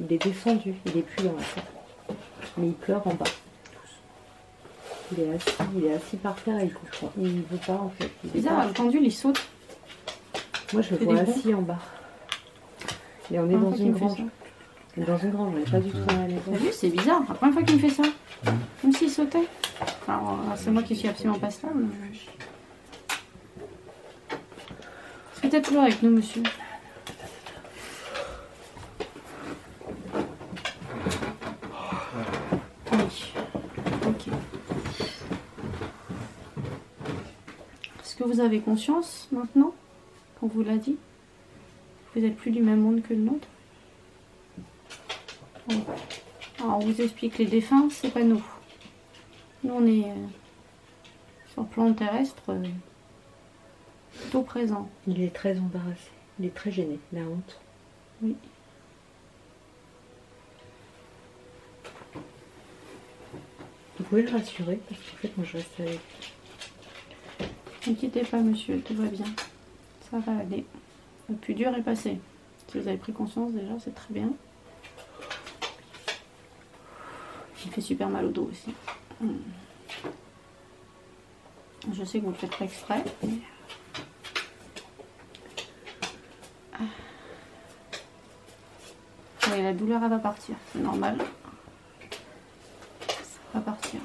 Il est descendu, il est plus dans la tête. Mais il pleure en bas. Il est assis par terre et il veut pas en fait. Bizarre, le pendule il saute. Moi je le vois assis en bas. Et on est dans une grange. On est dans une grange, on n'est pas du tout dans la maison. T'as vu, c'est bizarre, la première fois qu'il me fait ça. Comme s'il sautait. Alors c'est moi qui suis absolument pas stable. Est-ce que t'es toujours avec nous, monsieur? Oui. Ok. Est-ce que vous avez conscience maintenant, qu'on vous l'a dit? Vous n'êtes plus du même monde que le nôtre? Bon. Alors on vous explique, les défunts, c'est pas nous. Nous on est sur le plan terrestre, plutôt présent. Il est très embarrassé, il est très gêné, la honte. Oui. Vous pouvez le rassurer, parce qu'en fait moi je reste avec. N'inquiétez pas monsieur, tout va bien. Ça va aller. Le plus dur est passé. Si vous avez pris conscience déjà, c'est très bien. Il fait super mal au dos aussi. Je sais que vous le faites pas exprès. Mais... Oui, la douleur elle va partir, c'est normal. Ça va partir.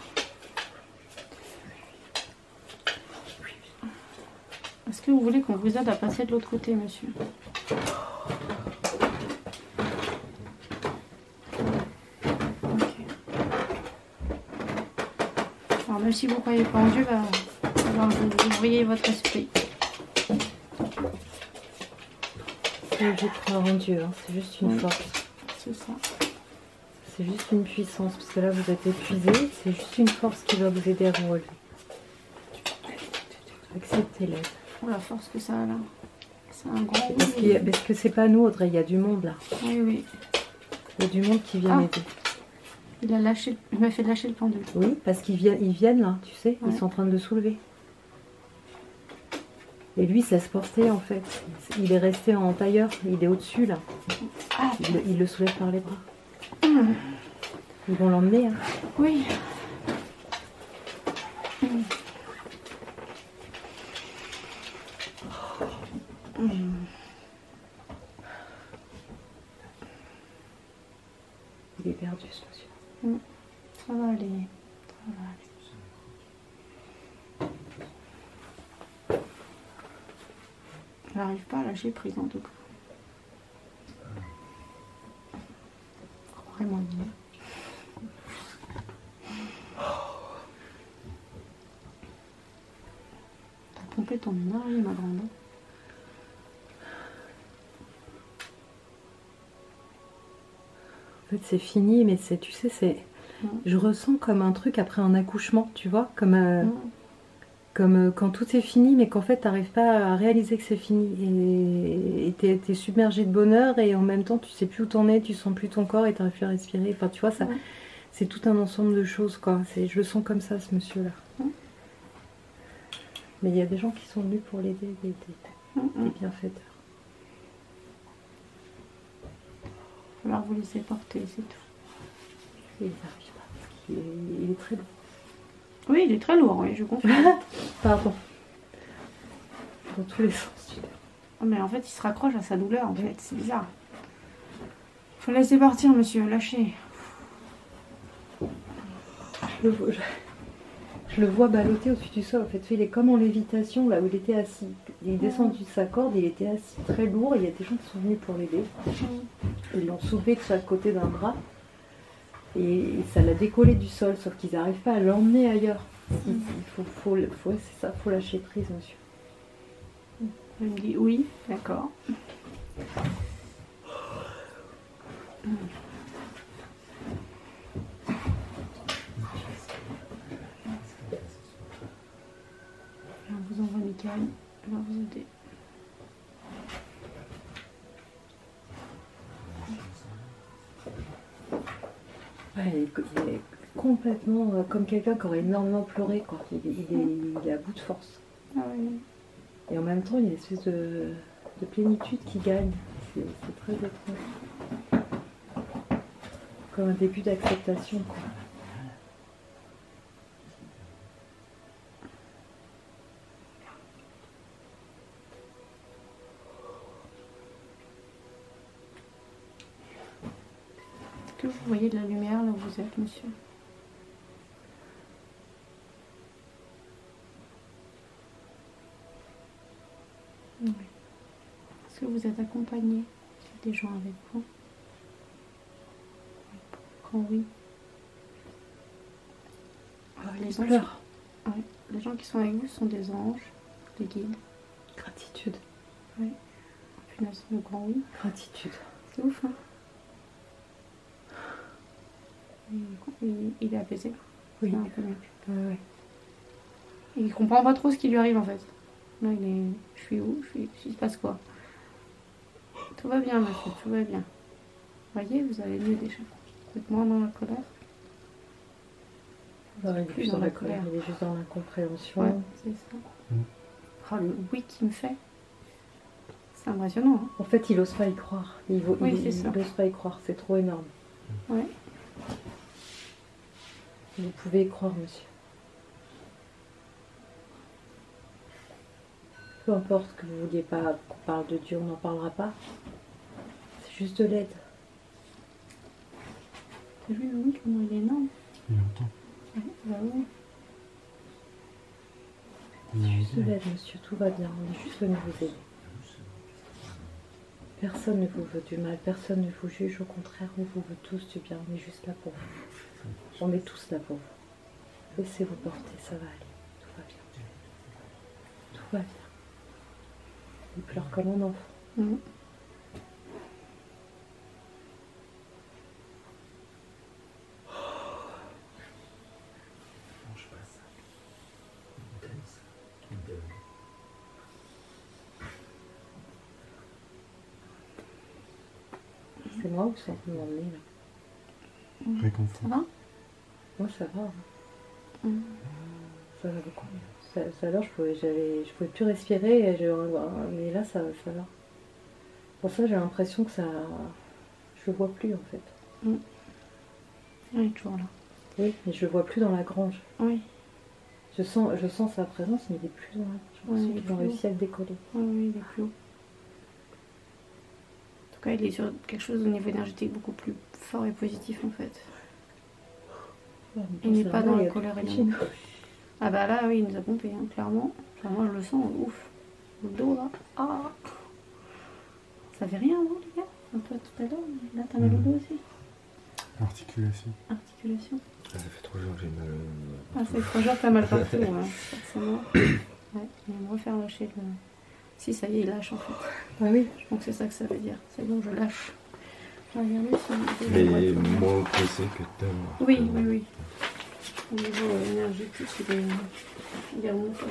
Est-ce que vous voulez qu'on vous aide à passer de l'autre côté, monsieur? Alors, même si vous ne croyez pas en Dieu, vous ouvriez votre esprit. Je crois en Dieu, hein. C'est juste une force. C'est ça. C'est juste une puissance, parce que là vous êtes épuisé, c'est juste une force qui va vous aider à vous relever. Acceptez-le. Oh la force que ça a là. C'est un grand... Parce que c'est pas nous, Audrey, il y a du monde là. Oui, oui. Il y a du monde qui vient m'aider. Il m'a fait lâcher le pendule. Oui, parce qu'ils viennent là, tu sais, Ouais. ils sont en train de le soulever. Et lui, ça se portait en fait. Il est resté en tailleur, il est au-dessus là. Ah, Il le soulève par les bras. Ils vont l'emmener. Hein. oui. Il est perdu ce monsieur. Ça va aller. Ça va aller. Il n'arrive pas à lâcher prise en tout cas. Vraiment bien. T'as pompé ton énergie, ma grande. En fait, c'est fini, mais tu sais, je ressens comme un truc après un accouchement, tu vois, comme quand tout est fini, mais qu'en fait, t'arrives pas à réaliser que c'est fini. Et t'es submergé de bonheur, et en même temps, tu sais plus où t'en es, tu sens plus ton corps, et t'arrives plus à respirer. Enfin, tu vois, ça, c'est tout un ensemble de choses, quoi. Je le sens comme ça, ce monsieur-là. Mais il y a des gens qui sont venus pour l'aider, des bienfaiteurs. Il va falloir vous laisser porter, c'est tout. Et il n'arrive pas, parce qu'il est très lourd. Oui, il est très lourd, oui, je comprends. Pardon. Dans tous les sens, tu vois. Oh, mais en fait, il se raccroche à sa douleur, en fait. C'est bizarre. Faut le laisser partir, monsieur. Lâchez. Je le vois balloter au-dessus du sol. En fait, il est comme en lévitation, là où il était assis. Il est descendu de sa corde, il était assis très lourd. Il y a des gens qui sont venus pour l'aider. Ils l'ont soulevé de chaque côté d'un bras. Et ça l'a décollé du sol, sauf qu'ils n'arrivent pas à l'emmener ailleurs. Il c'est ça, faut lâcher prise, monsieur. Il me dit oui, d'accord. Je vous envoie Michael. Elle va vous aider. Ouais, il est complètement comme quelqu'un qui aurait énormément pleuré, quoi. Il est à bout de force. Ah oui. Et en même temps, il y a une espèce de plénitude qui gagne. C'est très étrange. Comme un début d'acceptation, quoi. Est-ce que vous voyez de la lumière là où vous êtes, monsieur? Oui. Est-ce que vous êtes accompagné? Est-ce qu'il y a des gens avec vous? Quand oui. Les anges, ouais, les gens qui sont avec vous sont des anges, des guides. Gratitude. Oui. Punaise, le grand oui. Gratitude. C'est ouf, hein? Il est apaisé. Oui. C'est un peu mieux. Ouais. Il comprend pas trop ce qui lui arrive en fait. Là, il est. Je suis où? Il se passe quoi? Tout va bien, monsieur, tout va bien. Voyez, vous allez mieux déjà. Vous êtes moins dans la colère. Non, il est plus dans la colère, il est juste dans l'incompréhension. Ouais, c'est ça. Oh, le oui qu'il me fait. C'est impressionnant. Hein. En fait, il n'ose pas y croire. Il c'est ça. n'ose pas y croire, c'est trop énorme. Ouais. Vous pouvez y croire, monsieur. Peu importe que vous ne vouliez pas qu'on parle de Dieu, on n'en parlera pas. C'est juste de l'aide. T'as vu, oui, comment il est énorme? Il entend. Ouais, bah oui. C'est juste de l'aide, monsieur, tout va bien. On est juste venu vous aider. Personne ne vous veut du mal, personne ne vous juge, au contraire, on vous veut tous du bien, on est juste là pour vous. On est tous là pour vous. Laissez-vous porter, ça va aller. Tout va bien. Tout va bien. Il pleure comme un enfant. Mmh. C'est moi ou c'est en train de m'emmener là? réconfort. Ça va? Moi, ça va. Mm. Ça va beaucoup. Ça alors, je pouvais plus respirer, mais là, ça va. Pour ça, j'ai l'impression que ça... Je le vois plus, en fait. Il est toujours là. Oui, mais je le vois plus dans la grange. Oui. Je sens sa présence, mais il est plus dans la grange. Oui, il est Ils ont plus réussi à le décoller. Oui, il est plus haut. En tout cas, il est sur quelque chose au niveau énergétique beaucoup plus fort et positif, en fait. Il n'est pas dans la colère et non. Ah bah là, oui, il nous a pompé, hein, clairement. Enfin, moi, je le sens, ouf. Le dos, là. Ah. Ça fait rien, non, les gars? Un peu tout à l'heure. Là, t'as mal au dos aussi. Articulation. Articulation. Ça fait 3 jours que j'ai mal. Ah, c'est 3 jours que t'as mal partout, ouais, forcément. Ouais, on va me refaire lâcher le... Si, ça y est, il lâche, en fait. Ah oui. Je pense que c'est ça que ça veut dire. C'est bon, je lâche. On va regarder si... Mais moins pressé que toi. Oui. Au niveau énergétique, il est remonté.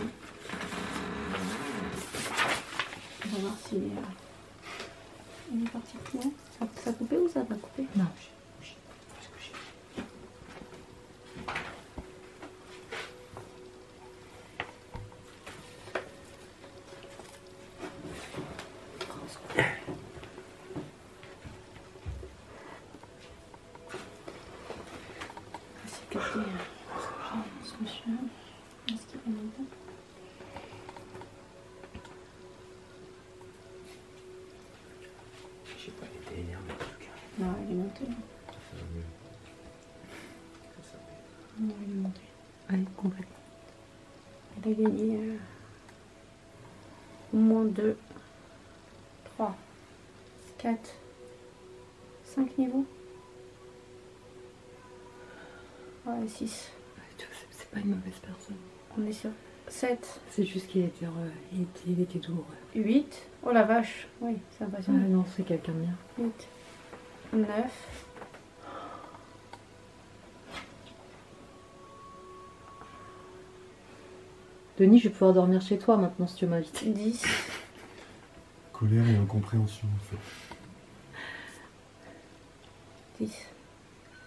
On va voir s'il est... Il est parti plus loin. Ça a coupé ou ça n'a pas coupé? Non. C'est capté. Ce monsieur. Est-ce qu'il est monté? Je sais pas, il était énervé en tout cas. Non, il est monté. Ça va mieux. Non, il est monté. Oui, complètement. Il a gagné moins 2, 3, 4, 5 niveaux. Ouais, 6. C'est pas une mauvaise personne. On est sur 7, C'est juste qu'il était, il était douloureux. 8. Oh la vache. Oui, c'est Ah impressionnant. non, c'est quelqu'un de bien. 8, 9. Denis, je vais pouvoir dormir chez toi maintenant si tu m'invites. 10. Colère et incompréhension, en fait. 10.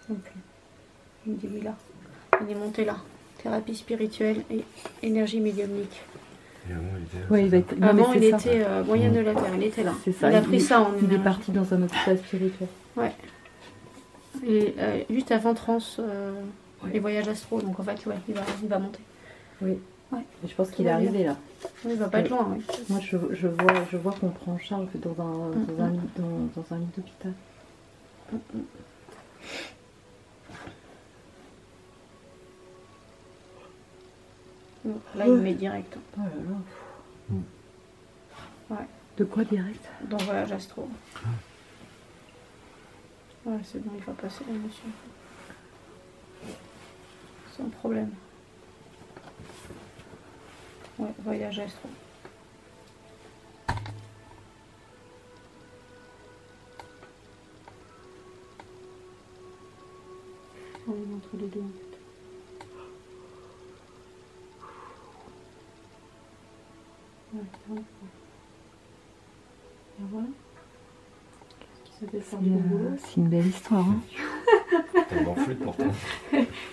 Non plus. Il me dit oui là. Il est monté là. Thérapie spirituelle et énergie médiumnique. Et avant, il était. Oui, il va être... non, mais Avant, c'est il ça. était moyen de la terre. Il était là. C'est ça. Il a pris ça en Il est énergie. parti dans un hôpital spirituel. Ouais. Et juste avant trans, Ouais. les voyages astro. Donc en fait, ouais, il va monter. Oui. Ouais. Et je pense qu'il Ça est va bien. arrivé là. Il va pas être loin, oui. Moi, je vois qu'on prend en charge dans un lit d'hôpital. Là, il met direct. Oh là là. Ouais. De quoi direct? Dans voyage astro. Ouais, c'est bon, il va passer là, monsieur. Sans problème. Ouais, voyage astro. On est entre les deux en fait. Ouais, c'est vrai. Et voilà. Qu'est-ce qui s'appelle faire du bon boulot? C'est une belle histoire. Hein. T'es en flûte pourtant.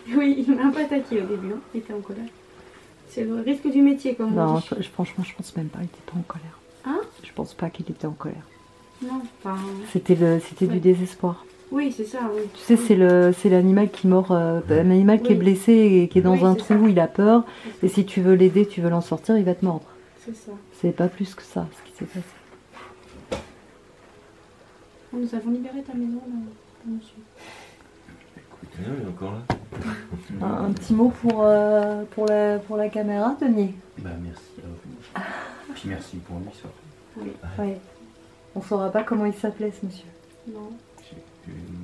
Oui, il m'a un peu attaqué au début, hein. Il était en colère. C'est le risque du métier, comme on Non, dit. franchement, je pense même pas qu'il était pas en colère. Hein? Je pense pas qu'il était en colère. Non, enfin... C'était Ouais. du désespoir. Oui, c'est ça, oui. Tu sais, c'est l'animal qui mord, un animal qui est Oui. blessé et qui est dans Oui, un c'est trou, ça. il a peur. Et si tu veux l'aider, tu veux l'en sortir, il va te mordre. C'est ça. C'est pas plus que ça, ce qui s'est passé. Nous avons libéré ta maison, là, monsieur. Écoute, non, il est encore là. Un petit mot pour la caméra, Denis. Bah merci à vous. Puis merci pour lui surtout. Oui. Ouais. On saura pas comment il s'appelait, ce monsieur. Non.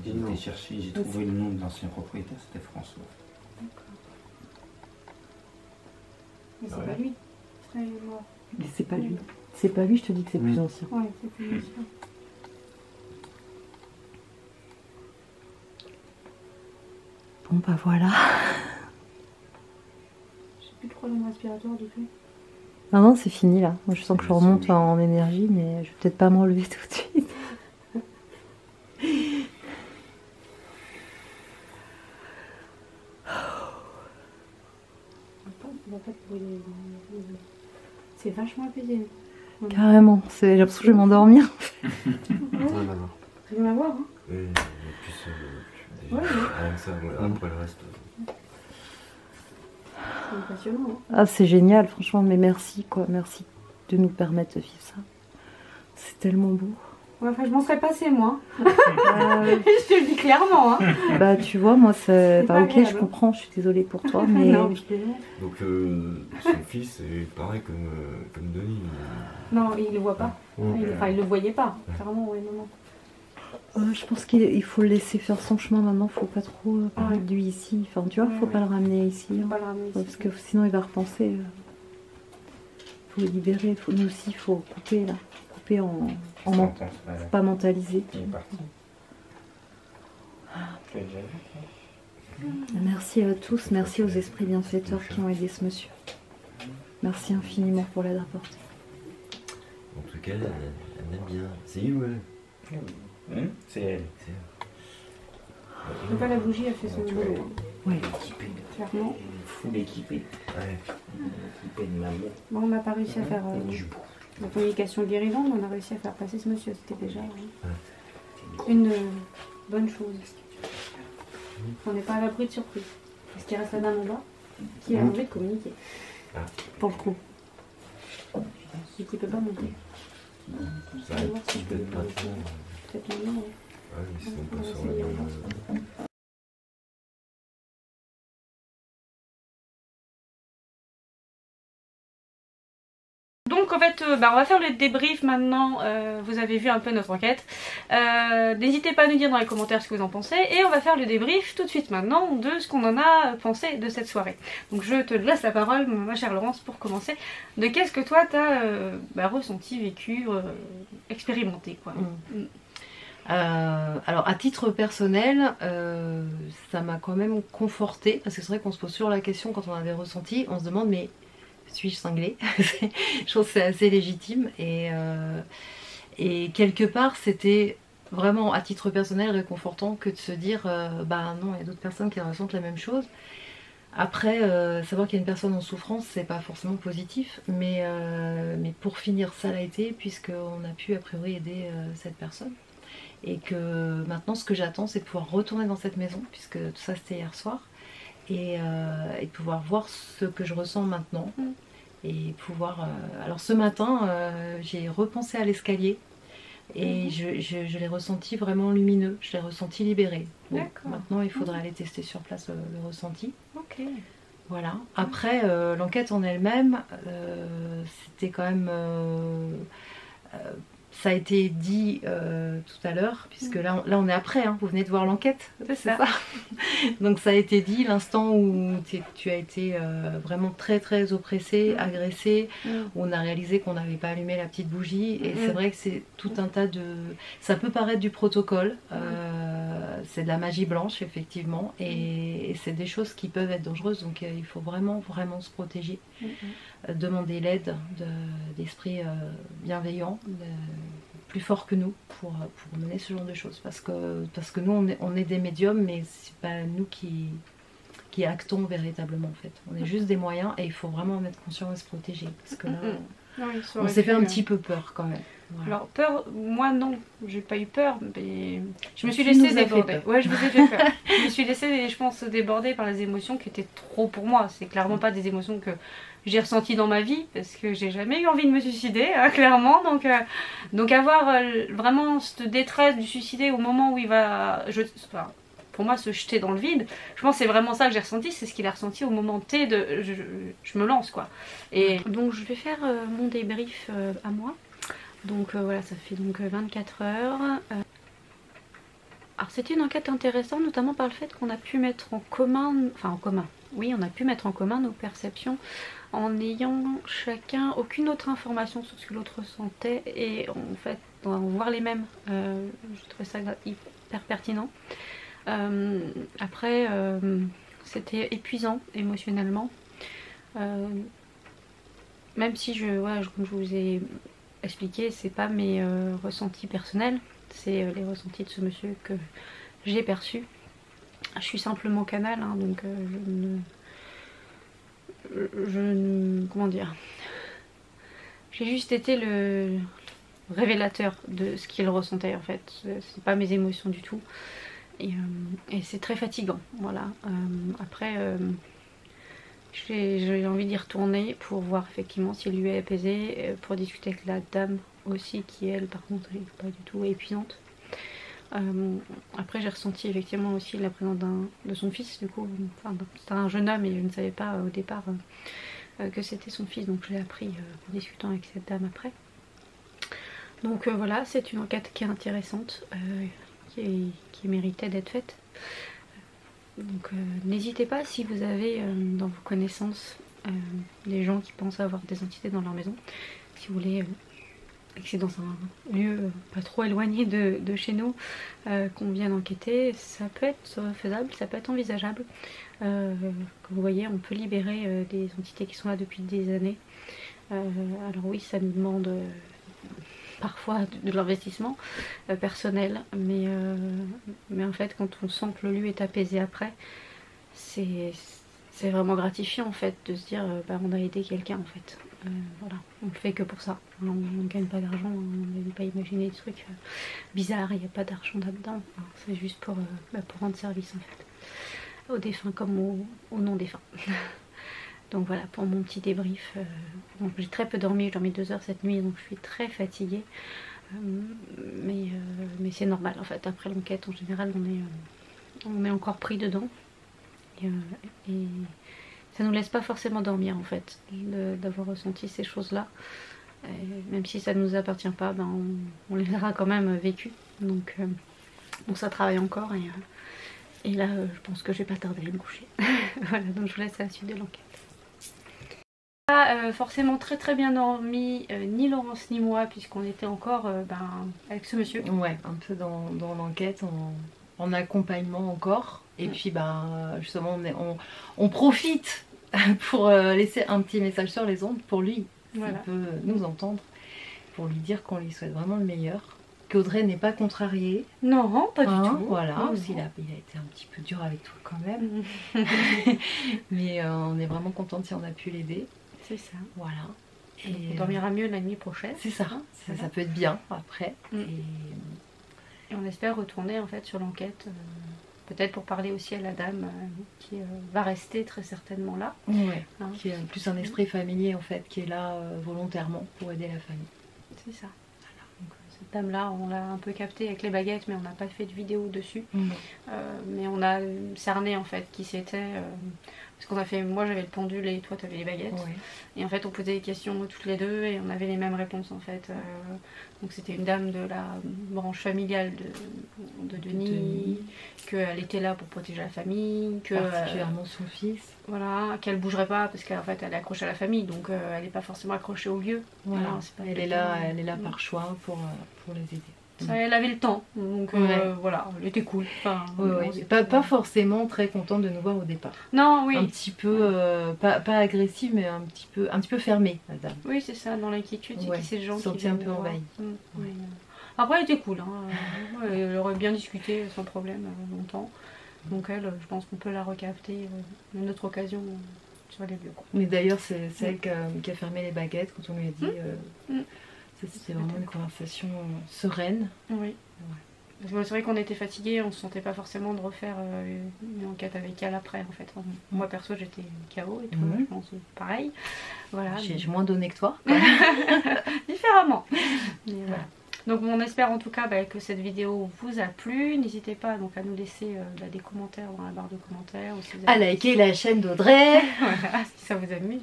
J'ai été chercher, j'ai trouvé le nom de l'ancien propriétaire, c'était François. Mais c'est Ouais. pas lui. Frère est mort. Mais c'est pas lui. C'est pas lui, je te dis que c'est plus ancien. Ouais, c'est plus ancien. Bon, bah voilà. J'ai plus de problème respiratoire du tout. Non, non, c'est fini là. Moi, je sens que je Merci. remonte en énergie, mais je vais peut-être pas m'enlever tout de suite. va pas te brûler. C'est vachement apaisé. Carrément, j'ai l'impression que je vais m'endormir. Rien à voir. Rien à voir, hein. Oui, et puis déjà, Ouais, rien que ça, après le reste. C'est passionnant, hein. Ah, c'est génial, franchement, mais merci, quoi. Merci de nous permettre de vivre ça. C'est tellement beau. Ouais, enfin, je m'en serais passée, moi. Euh, Je te le dis clairement, hein. bah, tu vois, moi, c'est... pas Bah, ok, je agréable. comprends, je suis désolée pour toi, mais... Non, je plaisante. Donc son fils est pareil comme Denis. Non, il le voit pas. Ouais. Enfin, il le voyait pas. Clairement, ouais, non, non. Je pense qu'il faut le laisser faire son chemin maintenant, faut pas trop parler Ouais. de lui ici. Enfin, tu vois, faut Ouais, pas ouais. le ramener ici. Faut Hein. pas le ramener ici. Parce que sinon, il va repenser. Faut le libérer, nous aussi, il faut couper là. Couper en faut pas mentaliser. Il est parti. Tu l'as déjà vu? Merci à tous, merci aux esprits bienfaiteurs qui ont aidé ce monsieur. Merci infiniment pour l'aide apportée. En tout cas, elle aime bien. C'est où elle? C'est elle. Je sais pas, la bougie a fait son boulot. Oui. Équipée. Clairement. Full équipé. Ouais. Équipé de l'amour. Bon, on n'a pas réussi à faire Du beau. la communication guérisante, mais on a réussi à faire passer ce monsieur. C'était déjà une bonne chose. On n'est pas à l'abri de surprise. Parce qu'il reste la dame en bas qui a envie de communiquer. Ah. Pour le coup. Et qui peut pas monter. Ça va être peut-être maintenant. Peut-être maintenant, ouais. Ouais, mais si on On va peut sur essayer, la on va même. Donc en fait, on va faire le débrief maintenant. Vous avez vu un peu notre enquête. N'hésitez pas à nous dire dans les commentaires ce que vous en pensez. Et on va faire le débrief tout de suite maintenant de ce qu'on en a pensé de cette soirée. Donc je te laisse la parole, ma chère Laurence, pour commencer. De qu'est-ce que toi t'as ressenti, vécu, expérimenté, quoi. Alors à titre personnel, ça m'a quand même confortée, parce que c'est vrai qu'on se pose toujours la question quand on a des ressentis, on se demande mais suis-je cinglée? Je trouve que c'est assez légitime et quelque part c'était vraiment à titre personnel réconfortant que de se dire bah non, il y a d'autres personnes qui ressentent la même chose. Après, savoir qu'il y a une personne en souffrance, c'est pas forcément positif, mais pour finir, ça l'a été, puisqu'on a pu a priori aider cette personne. Et que maintenant, ce que j'attends, c'est de pouvoir retourner dans cette maison, puisque tout ça c'était hier soir, et de pouvoir voir ce que je ressens maintenant. Et pouvoir. Alors ce matin, j'ai repensé à l'escalier. Et je l'ai ressenti vraiment lumineux, je l'ai ressenti libéré. Bon, maintenant, il faudra aller tester sur place le ressenti. Ok. Voilà. Après, l'enquête en elle-même, c'était quand même... ça a été dit tout à l'heure, puisque là on est après, hein, vous venez de voir l'enquête, C'est ça. Donc ça a été dit, l'instant où tu as été vraiment très très oppressée, agressée, où on a réalisé qu'on n'avait pas allumé la petite bougie, et c'est vrai que c'est tout un tas de... Ça peut paraître du protocole, c'est de la magie blanche effectivement, et c'est des choses qui peuvent être dangereuses, donc il faut vraiment se protéger. Demander l'aide d'esprits bienveillants, plus forts que nous, pour mener ce genre de choses. Parce que nous, on est des médiums, mais c'est pas nous qui actons véritablement en fait. On est juste des moyens, et il faut vraiment en être conscient et se protéger. Parce que là, on s'est fait un petit peu peur quand même. Voilà. Alors peur, moi non, j'ai pas eu peur, mais je me suis Tu laissée nous as fait déborder. peur. Ouais, je vous ai fait peur. Je me suis laissée, je pense, déborder par les émotions qui étaient trop pour moi. C'est clairement pas des émotions que j'ai ressenties dans ma vie, parce que j'ai jamais eu envie de me suicider, hein, clairement. Donc avoir vraiment cette détresse du suicider au moment où il va, pour moi, se jeter dans le vide, je pense que c'est vraiment ça que j'ai ressenti, c'est ce qu'il a ressenti au moment T de je me lance, quoi. Et donc je vais faire mon débrief à moi. Donc voilà, ça fait donc 24 heures. Alors c'était une enquête intéressante, notamment par le fait qu'on a pu mettre en commun, oui, on a pu mettre en commun nos perceptions en n'ayant chacun aucune autre information sur ce que l'autre ressentait, et en fait d'en voir les mêmes. Je trouvais ça hyper pertinent. Après, c'était épuisant émotionnellement. Même si comme je vous ai expliqué, c'est pas mes ressentis personnels, c'est les ressentis de ce monsieur que j'ai perçu. Je suis simplement canal, hein, donc comment dire, j'ai juste été le révélateur de ce qu'il ressentait en fait. C'est pas mes émotions du tout. Et c'est très fatigant, voilà. Après, j'ai envie d'y retourner pour voir effectivement s'il lui est apaisé, pour discuter avec la dame aussi, qui elle, par contre, n'est pas du tout épuisante. Après, j'ai ressenti effectivement aussi la présence de son fils, du coup. Enfin, c'était un jeune homme et je ne savais pas au départ que c'était son fils, donc je l'ai appris en discutant avec cette dame après. Donc voilà, c'est une enquête qui est intéressante, qui méritait d'être faite. Donc n'hésitez pas si vous avez dans vos connaissances des gens qui pensent avoir des entités dans leur maison, si vous voulez et que c'est dans un lieu pas trop éloigné de chez nous qu'on vienne enquêter, ça peut être faisable, ça peut être envisageable. Comme vous voyez, on peut libérer des entités qui sont là depuis des années. Alors oui, ça nous demande parfois de l'investissement personnel, mais en fait quand on sent que le lieu est apaisé après, c'est vraiment gratifiant en fait de se dire bah, on a aidé quelqu'un en fait. Voilà, on le fait que pour ça, on ne gagne pas d'argent, on n'avait pas imaginé des trucs bizarres, il n'y a pas d'argent là-dedans, c'est juste pour rendre service en fait, aux défunts comme aux non-défunts. Donc voilà pour mon petit débrief. Donc j'ai très peu dormi, j'ai dormi 2 heures cette nuit, donc je suis très fatiguée. Mais c'est normal en fait, après l'enquête en général on est encore pris dedans. Et ça nous laisse pas forcément dormir en fait, d'avoir ressenti ces choses-là. Même si ça ne nous appartient pas, ben on les aura quand même vécues. Donc ça travaille encore et là je pense que je vais pas tarder à me coucher. Voilà, donc je vous laisse à la suite de l'enquête. Pas forcément très bien dormi, ni Laurence ni moi, puisqu'on était encore avec ce monsieur. Ouais, un peu dans l'enquête, en accompagnement encore. Et puis justement on profite pour laisser un petit message sur les ondes pour lui, voilà. S'il peut nous entendre, pour lui dire qu'on lui souhaite vraiment le meilleur. Qu'Audrey n'est pas contrariée. Non, pas du tout. Voilà, il a été un petit peu dur avec toi quand même. Mais on est vraiment contente si on a pu l'aider. C'est ça. Voilà. Et on dormira mieux la nuit prochaine. C'est ça. Ça peut être bien après. Et on espère retourner en fait sur l'enquête. Peut-être pour parler aussi à la dame qui va rester très certainement là. Ouais. Qui a plus un esprit familier en fait, qui est là volontairement pour aider la famille. C'est ça. Voilà. Donc, cette dame là, on l'a un peu captée avec les baguettes, mais on n'a pas fait de vidéo dessus. Mais on a cerné en fait qui c'était. Parce qu'on a fait, moi j'avais le pendule et toi t'avais les baguettes. Ouais. Et en fait on posait des questions toutes les deux et on avait les mêmes réponses en fait. Donc c'était une dame de la branche familiale de Denis, qu'elle était là pour protéger la famille, que particulièrement son fils. Voilà, qu'elle bougerait pas parce qu'en fait elle est accrochée à la famille, donc elle n'est pas forcément accrochée au lieu. Voilà, elle est là par choix pour les aider. Ça, elle avait le temps, donc voilà, elle était cool. Enfin, pas forcément très contente de nous voir au départ. Non, oui. Un petit peu, pas agressive, mais un petit peu fermée, madame. Oui, c'est ça, dans l'inquiétude, c'est que ces gens qui sentit un peu envahie. Après, elle était cool, elle aurait bien discuté sans problème longtemps. Donc elle, je pense qu'on peut la recapter une autre occasion sur les lieux. Mais d'ailleurs, c'est elle qui a fermé les baguettes quand on lui a dit... C'était vraiment une conversation sereine. Oui. Parce que c'est vrai qu'on était fatigués, on se sentait pas forcément de refaire une enquête avec elle après en fait. Moi perso j'étais KO et toi je pense pareil. Voilà. J'ai moins donné que toi. Différemment. Mais voilà. Donc on espère en tout cas que cette vidéo vous a plu. N'hésitez pas donc à nous laisser des commentaires dans la barre de commentaires. Ou si vous avez liker la chaîne d'Audrey. Voilà, si ça vous amuse.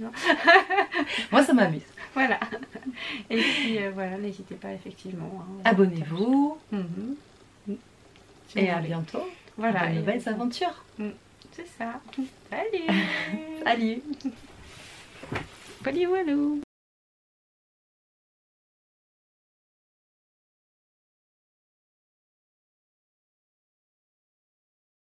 Moi ça m'amuse. Voilà. Et puis voilà, n'hésitez pas effectivement. Abonnez-vous. Et à bientôt. Voilà. De nouvelles aventures. C'est ça. Salut. Salut. Salut walou.